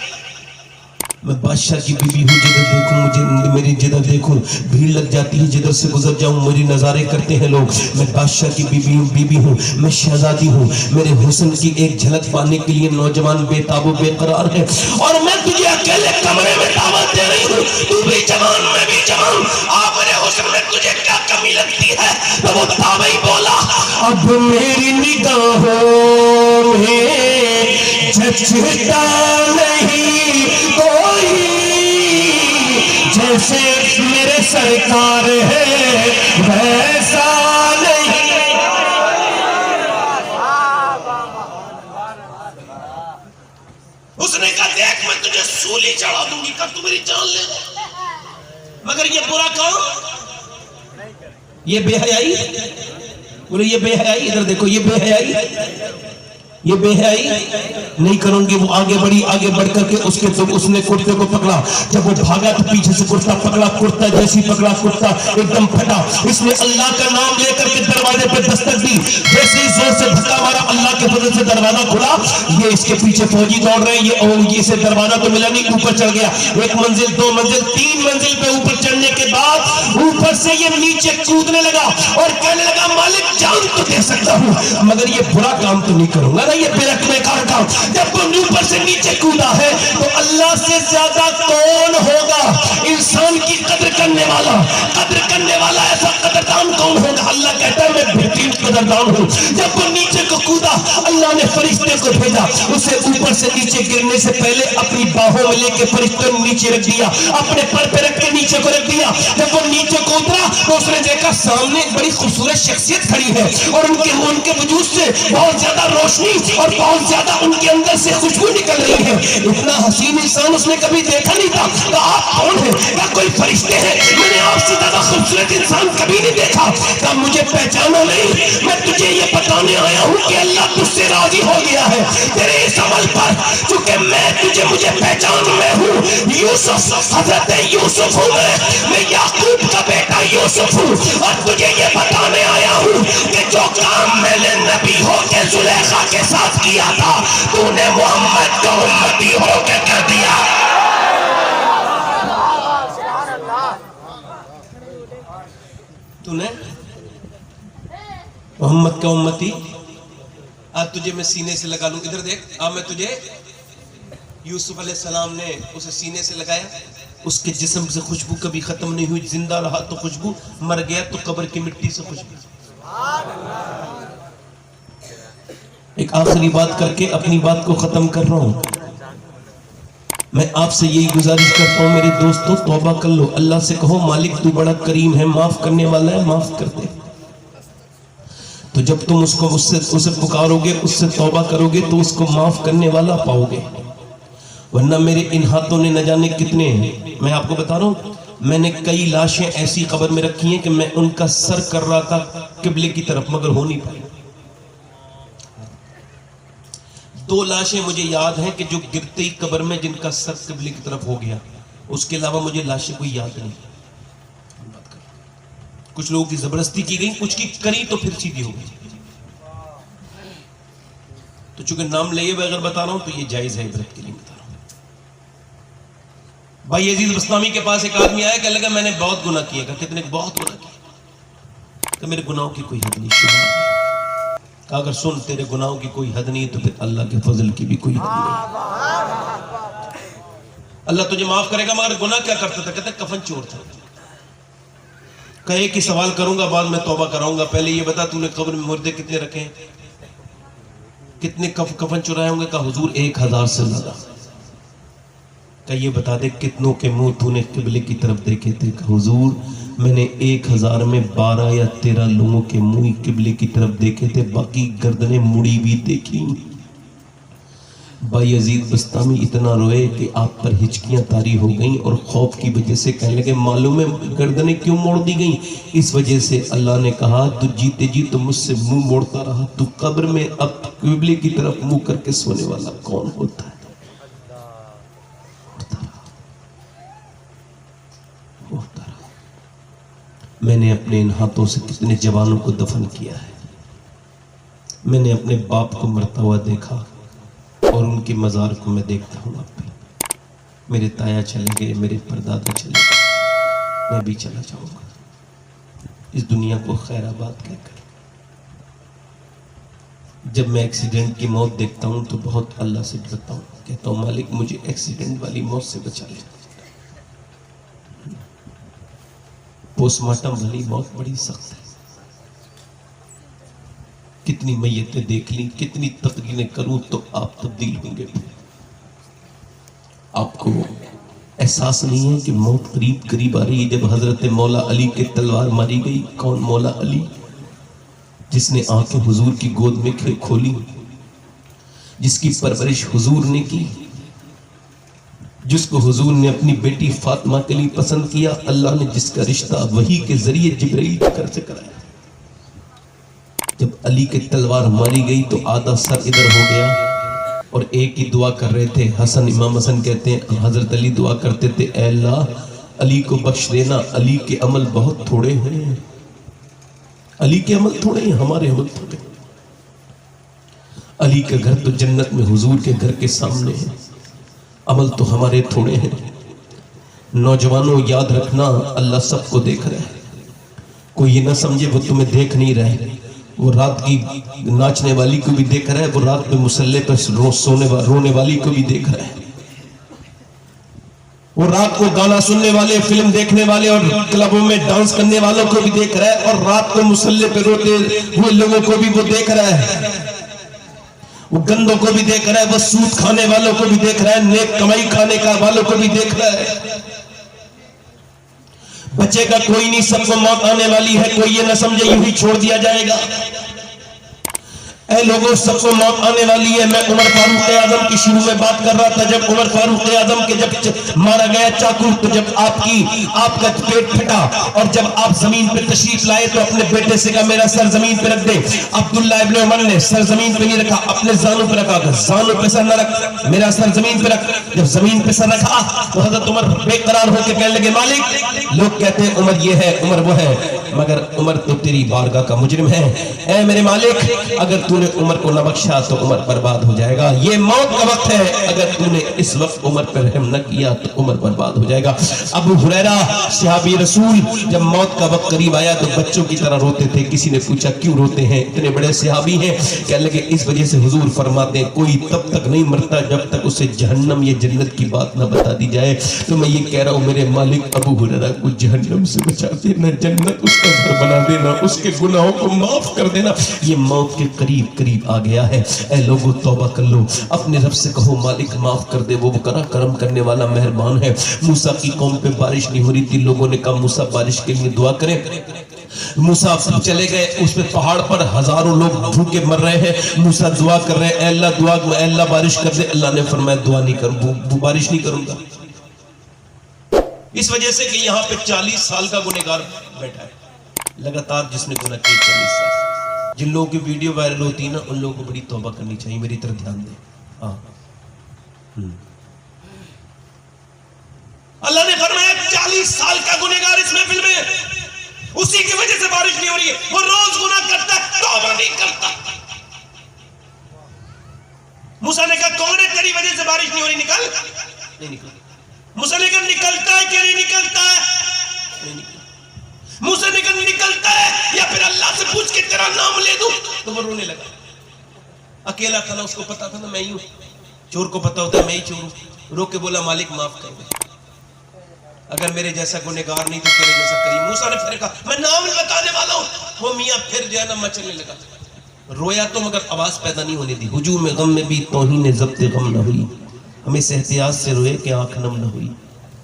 میں بادشاہ کی بیوی ہوں، جدھر دیکھوں مجھے میری جدھر دیکھوں بھیڑ لگ جاتی ہے، جدھر سے گزر جاؤں میری نظارے کرتے ہیں لوگ۔ میں بادشاہ کی بیوی ہوں، میں شہزادی ہوں، میرے حسن کی ایک جھلک پانے کے لیے نوجوان بے تاب و بے قرار ہے، اور میں تجھے اکیلے کمرے میں دعوت دے رہی ہوں، تو بھی جوان میں بھی جوان، آپ میرے حسن میں تجھے کیا کمی لگتی ہے؟ تو وہ تابعی بولا اب میری نگاہوں میں جھجھتا نہیں کوئی، جیسے میرے سرکار ہے ویسا نہیں۔ اس نے کہا دیکھ میں تجھے سولی چڑھا دوں گی، کب تو میری جان لے لے، مگر یہ برا کام، یہ بے حیائی، بولے یہ بے حیائی، ادھر دیکھو یہ بے حیائی، یہ بے حیائی نہیں کروں گی۔ وہ آگے بڑھی، آگے بڑھ کر کے اس نے کرتے کو پکڑا، جب وہ بھاگا تو پیچھے سے کرتا پکڑا، کرتا جیسی پکڑا کرتا ایک دم پھٹا۔ اس نے اللہ کا نام لے کر کے دروازے پہ دستک دی، جیسے ہی زور سے دھکا مارا، اللہ کے فضل سے دروازہ کھلا۔ یہ اس کے پیچھے فوجی دوڑ رہے ہیں، یہ اسے دروازہ تو ملا نہیں، اوپر چڑھ گیا، ایک منزل، دو منزل، تین منزل پہ اوپر چڑھنے کے بعد اوپر سے یہ نیچے کودنے لگا اور کہنے لگا مالک جان تو دے سکتا ہوں مگر یہ برا کام تو نہیں کروں گا نا، یہ بے بیکار کام۔ جب وہ اوپر سے نیچے کودا ہے تو اللہ سے زیادہ کون ہوگا انسان کی قدر کرنے والا؟ قدر کرنے والا ایسا قدردان کون ہوگا؟ اللہ کہتا ہے میں بہترین قدردان ہوں۔ جب وہ نیچے کو کودا، اللہ نے فرشتے کو بھیجا، اسے اوپر سے نیچے گرنے سے پہلے اپنی باہوں میں لے کے فرشتے نے نیچے رکھ دیا، اپنے پر پہ رکھ کے نیچے کو رکھ دیا۔ جب وہ نیچے کو اترا تو اس نے دیکھا سامنے ایک بڑی خوبصورت شخصیت کھڑی ہے اور ان کے وجود سے بہت زیادہ روشنی اور بہت زیادہ ان کے اندر سے خوشبو نکل رہی ہے۔ اتنا حسین انسان اس نے کبھی دیکھا نہیں تھا۔ کہا آپ کون ہیں؟ کہا کوئی فرشتے ہیں، میں نے آپ سے زیادہ خوبصورت انسان کبھی نہیں دیکھا۔ کہا مجھے پہچانا نہیں، میں تجھے یہ بتانے آیا ہوں کہ اللہ تجھ سے راضی ہو گیا ہے تیرے اس عمل پر، چونکہ مجھے پہچان میں ہوں یوسف، حضرت یوسف ہوں، میں یعقوب کا بیٹا یوسف ہوں، اور تجھے یہ بتانے آیا ہوں کہ جو کام میں نے نبی ہو کے زلیخا کے ساتھ کیا تھا تو نے محمد کا امتی ہو کے کر دیا۔ تو نے محمد کا امتی، آج تجھے میں سینے سے لگا لوں، ادھر دیکھ، آج میں تجھے، یوسف علیہ السلام نے اسے سینے سے لگایا، اس کے جسم سے خوشبو کبھی ختم نہیں ہوئی، زندہ رہا تو خوشبو، مر گیا تو قبر کی مٹی سے خوشبو۔ ایک آخری بات کر کے اپنی بات کو ختم کر رہا ہوں۔ میں آپ سے یہی گزارش کرتا ہوں میرے دوستو، توبہ کر لو، اللہ سے کہو مالک تو بڑا کریم ہے، معاف کرنے والا ہے، معاف کر دے۔ تو جب تم اسے پکارو گے، اس سے توبہ کرو گے تو اس کو معاف کرنے والا پاؤ گے۔ ورنہ میرے ان ہاتھوں نے نہ جانے کتنے ہیں. میں آپ کو بتا رہا ہوں میں نے کئی لاشیں ایسی قبر میں رکھی ہیں کہ میں ان کا سر کر رہا تھا قبلے کی طرف مگر ہو نہیں پائی. 2 لاشیں مجھے یاد ہیں کہ جو گرتے ہی قبر میں جن کا سر قبلے کی طرف ہو گیا. اس کے علاوہ مجھے لاشیں کوئی یاد نہیں. کچھ لوگوں کی زبردستی کی گئی, کچھ کی کری تو پھر سیدھی ہو گئی. تو چونکہ نام لیے بغیر بتا رہا ہوں تو یہ جائز ہے, عبرت کے لیے بتا رہا ہوں. بھائی یزید بسطامی کے پاس ایک آدمی آیا کہ لگا میں نے بہت گناہ کیا. کہا کتنے؟ بہت گناہ کیا. کہ میرے گناہوں کی کوئی حد نہیں. کہا اگر سن تیرے گناہوں کی کوئی حد نہیں تو پھر اللہ کے فضل کی بھی کوئی حد نہیں. اللہ تجھے معاف کرے گا مگر گناہ کیا کرتا تھا؟ کہتا کفن چور تھا. کہے کہ سوال کروں گا بعد میں توبہ کراؤں گا, پہلے یہ بتا تو نے قبر میں مردے کتنے رکھے ہیں, کتنے کفن چرائے ہوں گے؟ کہا حضور 1000 سے زیادہ. کہ یہ بتا دے کتنوں کے منہ تو نے قبلے کی طرف دیکھے تھے؟ کہ حضور میں نے 1000 میں 12 یا 13 لوگوں کے منہ قبلے کی طرف دیکھے تھے, باقی گردنیں مڑی بھی دیکھی. بھائی یزید بسطامی اتنا روئے کہ آپ پر ہچکیاں طاری ہو گئیں اور خوف کی وجہ سے کہنے لگے معلوم ہے گردنیں کیوں موڑ دی گئیں؟ اس وجہ سے اللہ نے کہا تو جیتے جی تو مجھ سے منہ موڑتا رہا, تو قبر میں اب قبلے کی طرف منہ کر کے سونے والا کون ہوتا ہے؟ ہوتا رہا. میں نے اپنے ان ہاتھوں سے کتنے جوانوں کو دفن کیا ہے. میں نے اپنے باپ کو مرتا ہوا دیکھا اور ان کے مزار کو میں دیکھتا ہوں. اب بھی میرے تایا چلے گئے, میرے پردادا چلے گئے, میں بھی چلا جاؤں گا اس دنیا کو خیر آباد کہہ کر. جب میں ایکسیڈنٹ کی موت دیکھتا ہوں تو بہت اللہ سے ڈرتا ہوں, کہتا ہوں مالک مجھے ایکسیڈنٹ والی موت سے بچا لے. پوسٹ مارٹم والی موت بڑی سخت ہے. کتنی میتیں دیکھ لی, کتنی تقریریں کروں تو آپ تبدیل ہوں گے. آپ کو احساس نہیں ہے کہ موت قریب قریب آ رہی ہے. جب حضرت مولا علی کے تلوار ماری گئی, کون مولا علی جس نے آنکھیں حضور کی گود میں کھولی, جس کی پرورش حضور نے کی, جس کو حضور نے اپنی بیٹی فاطمہ کے لیے پسند کیا, اللہ نے جس کا رشتہ وحی کے ذریعے جبرائیل سے کرایا. جب علی کے تلوار ماری گئی تو آدھا سر ادھر ہو گیا اور ایک ہی دعا کر رہے تھے. حسن امام حسن کہتے ہیں حضرت علی دعا کرتے تھے اے اللہ علی کو بخش دینا, علی کے عمل بہت تھوڑے ہیں. علی کے عمل تھوڑے ہیں, ہمارے عمل تھوڑے. علی کا گھر تو جنت میں حضور کے گھر کے سامنے ہے, عمل تو ہمارے تھوڑے ہیں. نوجوانوں یاد رکھنا اللہ سب کو دیکھ رہا ہے. کوئی یہ نہ سمجھے وہ تمہیں دیکھ نہیں رہا ہے, وہ رات کی ناچنے والی کو بھی دیکھ رہا ہے, وہ رات میں مسلح پر رونے والی کو بھی دیکھ رہا ہے, وہ رات کو گانا سننے والے, فلم دیکھنے والے اور کلبوں میں ڈانس کرنے والوں کو بھی دیکھ رہا ہے, اور رات کو مسلح پہ روتے ہوئے لوگوں کو بھی وہ دیکھ رہا ہے, وہ گندوں کو بھی دیکھ رہا ہے, وہ سود کھانے والوں کو بھی دیکھ رہا ہے, نیک کمائی کھانے کا والوں کو بھی دیکھ رہا ہے. بچے کا کوئی نہیں, سب کو موت آنے والی ہے, کوئی یہ نہ سمجھے یوں ہی چھوڑ دیا جائے گا. اے لوگوں سب کو موت آنے والی ہے. میں عمر فاروق اعظم کی شروع میں بات کر رہا تھا. جب عمر فاروق اعظم کے جب مارا گیا چاقو, تو جب آپ کا پیٹ پھٹا اور جب آپ زمین پہ تشریف لائے تو اپنے بیٹے سے کہا میرا سر زمین پہ رکھ دے. عبداللہ ابن عمر نے سر زمین پہ نہیں رکھا, اپنے زانوں پہ رکھا. زانوں پہ سر نہ رکھ, میرا سر زمین پہ رکھ. جب زمین پہ سر رکھا تو حضرت عمر بے قرار ہو کے کہنے لگے مالک لوگ کہتے ہیں عمر یہ ہے عمر وہ ہے, مگر عمر تو تیری بارگاہ کا مجرم ہے. اے میرے مالک اگر تو نے عمر کو نہ بخشا تو عمر برباد ہو جائے گا. یہ موت کا وقت ہے, اگر تو نے اس وقت عمر پر رحم نہ کیا تو عمر برباد ہو جائے گا. ابو ہریرہ صحابی رسول جب موت کا وقت قریب آیا تو بچوں کی طرح روتے تھے. کسی نے پوچھا کیوں روتے ہیں, اتنے بڑے صحابی ہیں. کہنے لگے اس وجہ سے حضور فرماتے ہیں کوئی تب تک نہیں مرتا جب تک اسے جہنم یا جنت کی بات نہ بتا دی جائے. تو میں یہ کہہ رہا ہوں میرے مالک ابو ہریرہ کو جہنم سے بچا دینا, جنت اس کا گھر بنا دینا, اس کے گناہوں کو معاف کر دینا. یہ موت کے قریب قریب آ گیا ہے. اے لوگوں توبہ کر لو, اپنے رب سے کہو مالک معاف کر دے, وہ کرم کرنے والا مہربان ہے. موسیٰ کی قوم پہ بارش نہیں ہو رہی تھی, لوگوں نے کہا موسیٰ بارش کے لیے دعا کریں. موسیٰ چلے گئے اس پہ پہاڑ پر ہزاروں لوگ بھوکے مر رہے ہیں. موسیٰ دعا کر رہے ہیں, اے اللہ دعا, اے اللہ بارش کر دے. اللہ نے فرمایا دعا نہیں کروں, بارش نہیں کروں گا. اس وجہ سے کہ یہاں پہ 40 سال کا گنہگار بیٹھا ہے لگاتار, جس نے گناہ کیے 40 سال. جن لوگوں کی ویڈیو وائرل ہوتی ہے نا, ان لوگوں کو بڑی توبہ کرنی چاہیے. میری طرف دھیان دیں. ہاں, اللہ نے فرمایا 40 سال کا گنہگار اس محفل میں, اسی کی وجہ سے بارش نہیں ہو رہی ہے. وہ روز گناہ کرتا ہے, توبہ نہیں کرتا. موسیٰ نے کہا کون ہے تیری وجہ سے بارش نہیں ہو رہی, نکل. نہیں نکل. موسیٰ نے کہا نکلتا ہے کہ نہیں نکلتا ہے, نہیں نکلتا. موسیٰ نے کہا نکلتا ہے یا پھر اللہ سے پوچھ کے تیرا نام لے دوں. تو وہ رونے لگا. اکیلا تھا نا, اس کو پتا تھا نا میں ہی ہوں. چور کو پتا ہوتا ہے میں ہی چور ہوں. رو کے بولا مالک معاف کر دے, اگر میرے جیسا گنہگار نہیں تو تیرے جیسا کریم. موسیٰ نے پھر کہا میں نام بتانے والا ہوں. وہ میاں پھر جو ہے نا مچلنے لگا. رویا تو مگر آواز پیدا نہیں ہونے دی. ہجوم غم میں بھی توہین ضبط غم نہ ہوئی, ہمیں اس احتیاط سے روئے کہ آنکھ نم نہ ہوئی.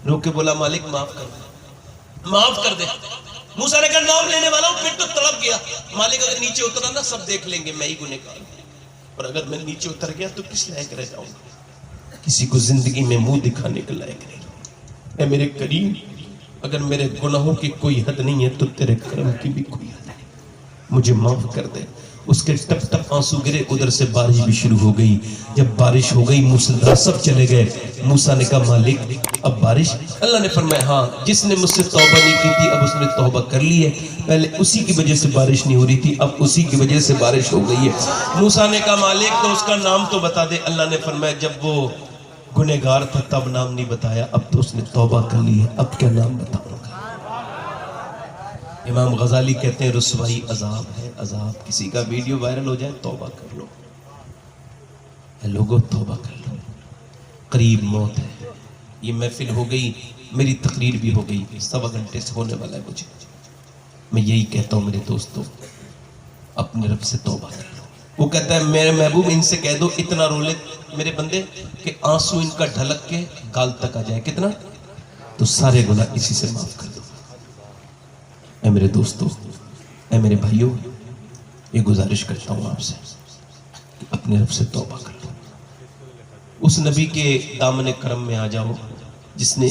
رو کے بولا مالک معاف کر دے, معاف کر دے. موسیٰ نے کہا نام لینے والا ہوں. پھر تو تڑپ گیا, مالک اگر نیچے اترا نا سب دیکھ لیں گے میں ہی گنہگار ہوں, اور اگر میں نیچے اتر گیا تو کس لائق رہ جاؤں گا, کسی کو زندگی میں منہ دکھانے کے لائق نہیں. اے میرے کریم, اگر میرے گناہوں کی کوئی حد نہیں ہے تو تیرے کرم کی بھی کوئی حد ہے, مجھے معاف کر دے. اس کے ٹپ ٹپ آنسو گرے. ادھر سے بارش بھی شروع ہو گئی. جب بارش ہو گئی موسیٰ سب چلے گئے. موسیٰ نے کہا مالک اب بارش. اللہ نے فرمایا ہاں, جس نے مجھ سے توبہ نہیں کی تھی اب اس نے توبہ کر لی ہے. پہلے اسی کی وجہ سے بارش نہیں ہو رہی تھی, اب اسی کی وجہ سے بارش ہو گئی ہے. موسیٰ نے کہا مالک تو اس کا نام تو بتا دے. اللہ نے فرمایا جب وہ گنہگار تھا تب نام نہیں بتایا, اب تو اس نے توبہ کر لی ہے, اب کیا نام بتاؤں گا. امام غزالی کہتے ہیں رسوائی عذاب ہے, عذاب. کسی کا ویڈیو وائرل ہو جائے توبہ کر لو, اے لوگوں توبہ کر لو, قریب موت ہے. یہ محفل ہو گئی, میری تقریر بھی ہو گئی, 1.25 گھنٹے سے ہونے والا ہے مجھے. میں یہی کہتا ہوں میرے دوستوں, اپنے رب سے توبہ کر لو. وہ کہتا ہے میرے محبوب ان سے کہہ دو اتنا رو لے میرے بندے کہ آنسو ان کا ڈھلک کے گال تک آ جائے. کتنا؟ تو سارے گناہ اسی سے معاف کر دو. اے میرے دوستو, اے میرے بھائیوں, یہ گزارش کرتا ہوں آپ سے کہ اپنے رب سے توبہ کر لو. اس نبی کے دامن کرم میں آ جاؤ جس نے,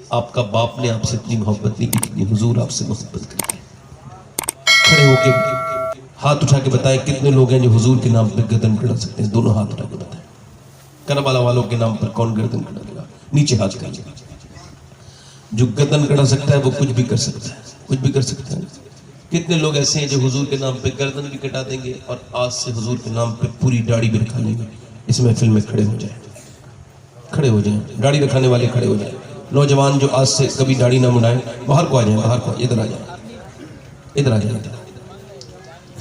آپ کا باپ نے آپ سے اتنی محبت نہیں کی جتنی حضور آپ سے محبت کرتے ہیں. کھڑے ہو کے ہاتھ اٹھا کے بتائیں کتنے لوگ ہیں جو حضور کے نام پہ گردن کڑا سکتے ہیں. دونوں ہاتھ اٹھا کے بتائیں. کربلا والوں کے نام پر کون گردن کڑا لگا؟ نیچے ہاتھ کر لیں. جو گردن کڑا سکتا ہے وہ کچھ بھی کر سکتا ہے, کچھ بھی کر سکتا ہے. کتنے لوگ ایسے ہیں جو حضور کے نام پہ گردن بھی کٹا دیں گے اور آج سے حضور کے نام پہ پوری داڑھی بھی رکھا لیں گے. اس محفل میں کھڑے ہو جائیں, کھڑے ہو جائیں. داڑھی رکھانے والے کھڑے ہو جائیں. نوجوان جو آج سے کبھی داڑھی نہ مڈائیں باہر کو آ جائیں, باہر کو ادھر آ جائیں, ادھر آ جائیں.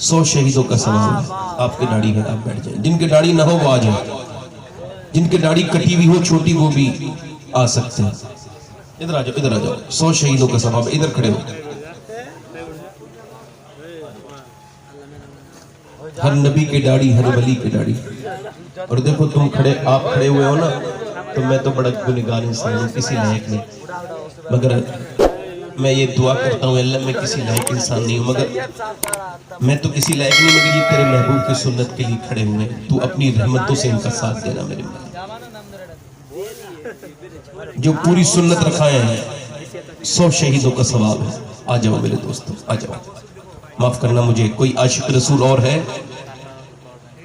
100 شہیدوں کا سوال ہے, آپ کی داڑھی ہے آپ بیٹھ جائیں. جن کی داڑھی نہ ہو وہ آ جائیں, جن کی داڑھی کٹی ہوئی ہو چھوٹی وہ بھی آ سکتے ہیں. ادھر آ جاؤ, ادھر آ جاؤ. 100 شہیدوں کا ثواب ہے, ادھر کھڑے ہو. ہر نبی کی داڑھی, ہر ولی کی داڑھی. اور دیکھو تم کھڑے, آپ کھڑے ہوئے ہو نا, تو میں تو بڑا گنہگار انسان ہوں, کسی لائق نہیں. مگر میں یہ دعا کرتا ہوں اللہ میں کسی لائق انسان نہیں ہوں, مگر میں تو کسی لائق نہیں, مگر یہ تیرے محبوب کی سنت کے لیے کھڑے ہوئے ہیں. تو اپنی رحمتوں سے ان کا ساتھ دینا میرے مالک. جو پوری سنت رکھائے ہیں 100 شہیدوں کا ثواب ہے. آ جاؤ میرے دوستوں, آ جاؤ. معاف کرنا مجھے, کوئی عاشق رسول اور ہے؟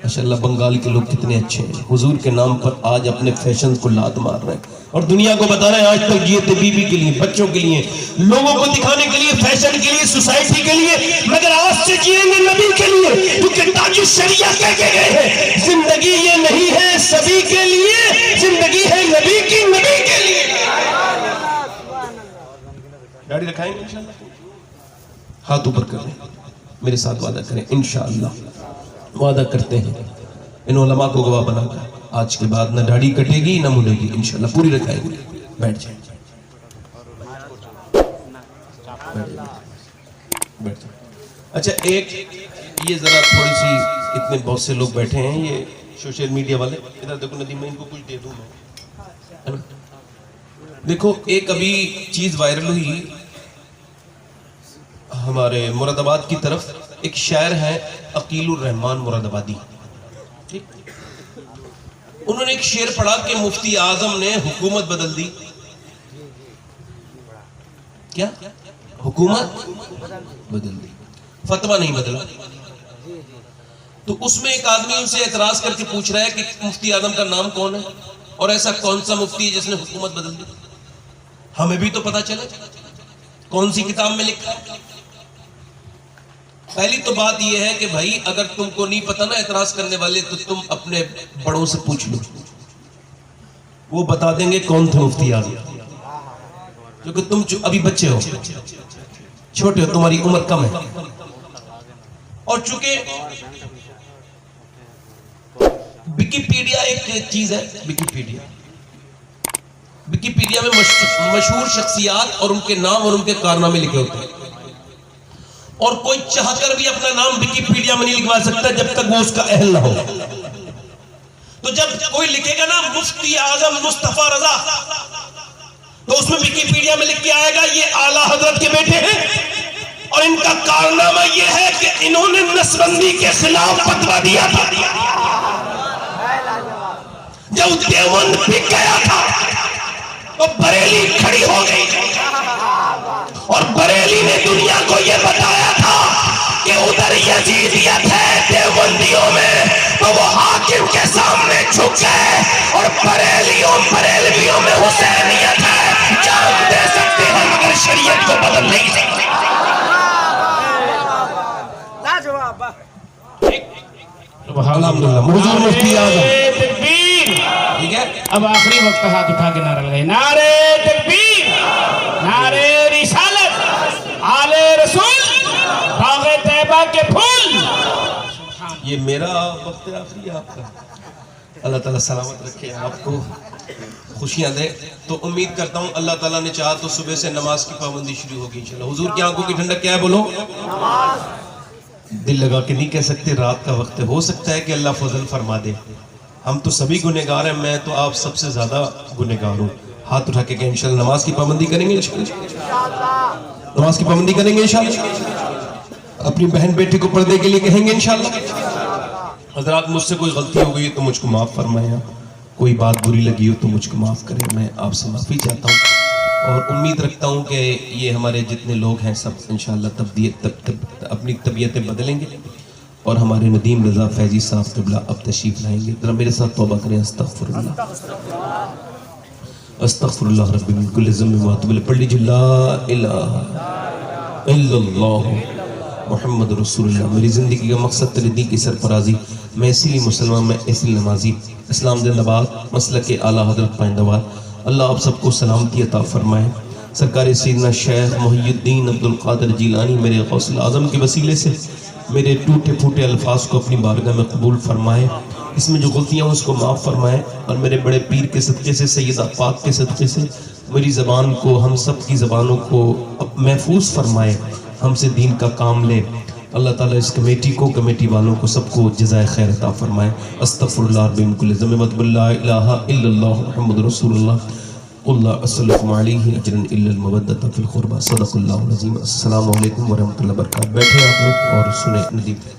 ماشاءاللہ بنگال کے لوگ کتنے اچھے ہیں, حضور کے نام پر آج اپنے فیشن کو لات مار رہے ہیں اور دنیا کو بتا رہے ہیں آج تک جیتے بیوی کے لیے, بچوں کے لیے, لوگوں کو دکھانے کے لیے, فیشن کے لیے, سوسائٹی کے لیے, مگر آج سے جیئیں گے نبی کے لیے, کیونکہ تاج الشریعہ کہہ کے گئے ہیں زندگی یہ نہیں ہے سبھی کے لیے, زندگی ہے نبی کی, نبی کے لیے. داڑھی رکھائیں گے انشاءاللہ, ہاتھ اوپر کر لیں, میرے ساتھ وعدہ کریں انشاءاللہ. وعدہ کرتے ہیں ان علماء کو گواہ بنا کر آج کے بعد نہ داڑھی کٹے گی نہ مڑے گی انشاءاللہ, پوری رکھائیں گے. بیٹھ جائیں, بیٹھ جائیں. اچھا ایک یہ ذرا تھوڑی سی, اتنے بہت سے لوگ بیٹھے ہیں یہ سوشل میڈیا والے, ادھر دیکھو ندیم میں ان کو کچھ دے دوں میں. دیکھو ایک ابھی چیز وائرل ہوئی, ہمارے مراد آباد کی طرف ایک شاعر ہے عقیل الرحمان مراد آبادی، انہوں نے ایک شعر پڑھا کہ مفتی اعظم نے حکومت بدل دی. کیا حکومت بدل دی، فتویٰ نہیں بدلا. تو اس میں ایک آدمی ان سے اعتراض کر کے پوچھ رہا ہے کہ مفتی اعظم کا نام کون ہے اور ایسا کون سا مفتی ہے جس نے حکومت بدل دی؟ ہمیں بھی تو پتا چلے کون سی کتاب میں لکھا ہے. پہلی تو بات یہ ہے کہ بھائی اگر تم کو نہیں پتا نا اعتراض کرنے والے، تو تم اپنے بڑوں سے پوچھ لو، وہ بتا دیں گے کون تھے مفتی اعظم. کیونکہ تم ابھی بچے ہو، چھوٹے ہو، تمہاری عمر کم ہے. اور چونکہ ویکیپیڈیا ایک چیز ہے، ویکیپیڈیا میں مشہور شخصیات اور ان کے نام اور ان کے کارنامے لکھے ہوتے ہیں، اور کوئی چاہ کر بھی اپنا نام ویکیپیڈیا میں نہیں لکھوا سکتا جب تک وہ اس کا اہل نہ ہو. تو جب کوئی لکھے گا نا مفتی اعظم مصطفیٰ رضا، تو اس میں ویکیپیڈیا میں لکھ کے آئے گا یہ اعلیٰ حضرت کے بیٹے ہیں، اور ان کا کارنامہ یہ ہے کہ انہوں نے نسبندی کے خلاف فتویٰ دیا تھا. جب دیوبند بک گیا تھا تو بریلی کھڑی ہو گئی، اور بریلی نے دنیا کو یہ بتایا تھا کہ ادھر یزیدیت ہے دیوبندیوں میں، تو وہ حاکم کے سامنے جھک گئے، اور بریلویوں میں حسینیت ہے. جان دے سکتے ہیں مگر شریعت کو بدل نہیں سکتے. الحمدللہ حضور مفتی اعظم. تکبیر. ٹھیک ہے، اب آخری وقت ہاتھ اٹھا کے نعرہ لگائے، نعرہ تکبیر، نعرہ رسالت، آل رسول، باغ طیبہ کے پھول. یہ میرا وقت آخری ہے آپ کا. اللہ تعالیٰ سلامت رکھے، آپ کو خوشیاں دے. تو امید کرتا ہوں اللہ تعالیٰ نے چاہا تو صبح سے نماز کی پابندی شروع ہوگی انشاءاللہ. حضور کی آنکھوں کی ٹھنڈک کیا ہے بولو؟ دل لگا کے نہیں کہہ سکتے، رات کا وقت ہے، ہو سکتا ہے کہ اللہ فضل فرما دے. ہم تو سبھی گنہگار ہیں، میں تو آپ سب سے زیادہ گنہگار ہوں. ہاتھ اٹھا کے کہ انشاءاللہ نماز کی پابندی کریں گے، انشاءاللہ نماز کی پابندی کریں گے انشاءاللہ. اپنی بہن بیٹی کو پردے کے لیے کہیں گے انشاءاللہ. حضرات مجھ سے کوئی غلطی ہو گئی تو مجھ کو معاف فرمائیں، کوئی بات بری لگی ہو تو مجھ کو معاف کریں. میں آپ سے معافی چاہتا ہوں، اور امید رکھتا ہوں کہ یہ ہمارے جتنے لوگ ہیں سب انشاءاللہ اپنی طبیعتیں بدلیں گے، اور ہمارے ندیم رضا فیضی صاحب قبلہ اب تشریف لائیں گے. ذرا میرے ساتھ توبہ کریں. استغفر اللہ ربی من کل ذنب واتوب الیہ. پڑھ لیجیے لا الہ الا اللہ محمد رسول اللہ. میری زندگی کا مقصد تیرے دین کی سرفرازی. میں اسی لیے مسلمان، میں اسی لیے نمازی. اسلام زندہ باد، مسلک اعلیٰ حضرت پائندہ باد. اللہ آپ سب کو سلامتی عطا فرمائے. سرکار سیدنا شیخ محی الدین عبدالقادر جیلانی میرے غوث اعظم کے وسیلے سے میرے ٹوٹے پھوٹے الفاظ کو اپنی بارگاہ میں قبول فرمائے. اس میں جو غلطیاں اس کو معاف فرمائے، اور میرے بڑے پیر کے صدقے سے، سیدہ پاک کے صدقے سے میری زبان کو، ہم سب کی زبانوں کو محفوظ فرمائے. ہم سے دین کا کام لے. اللہ تعالیٰ اس کمیٹی کو، کمیٹی والوں کو سب کو جزائے خیر عطا فرمائے. استغفر اللہ رب من کل ذنب لا الہ الا اللہ محمد رسول اللہ. اللہ اسلکم علیہ اجرا الا المودۃ فی القربى. صدق اللہ العظیم. السلام علیکم ورحمۃ اللہ وبرکاتہ. بیٹھے آپ لوگ اور سنیں ندیم.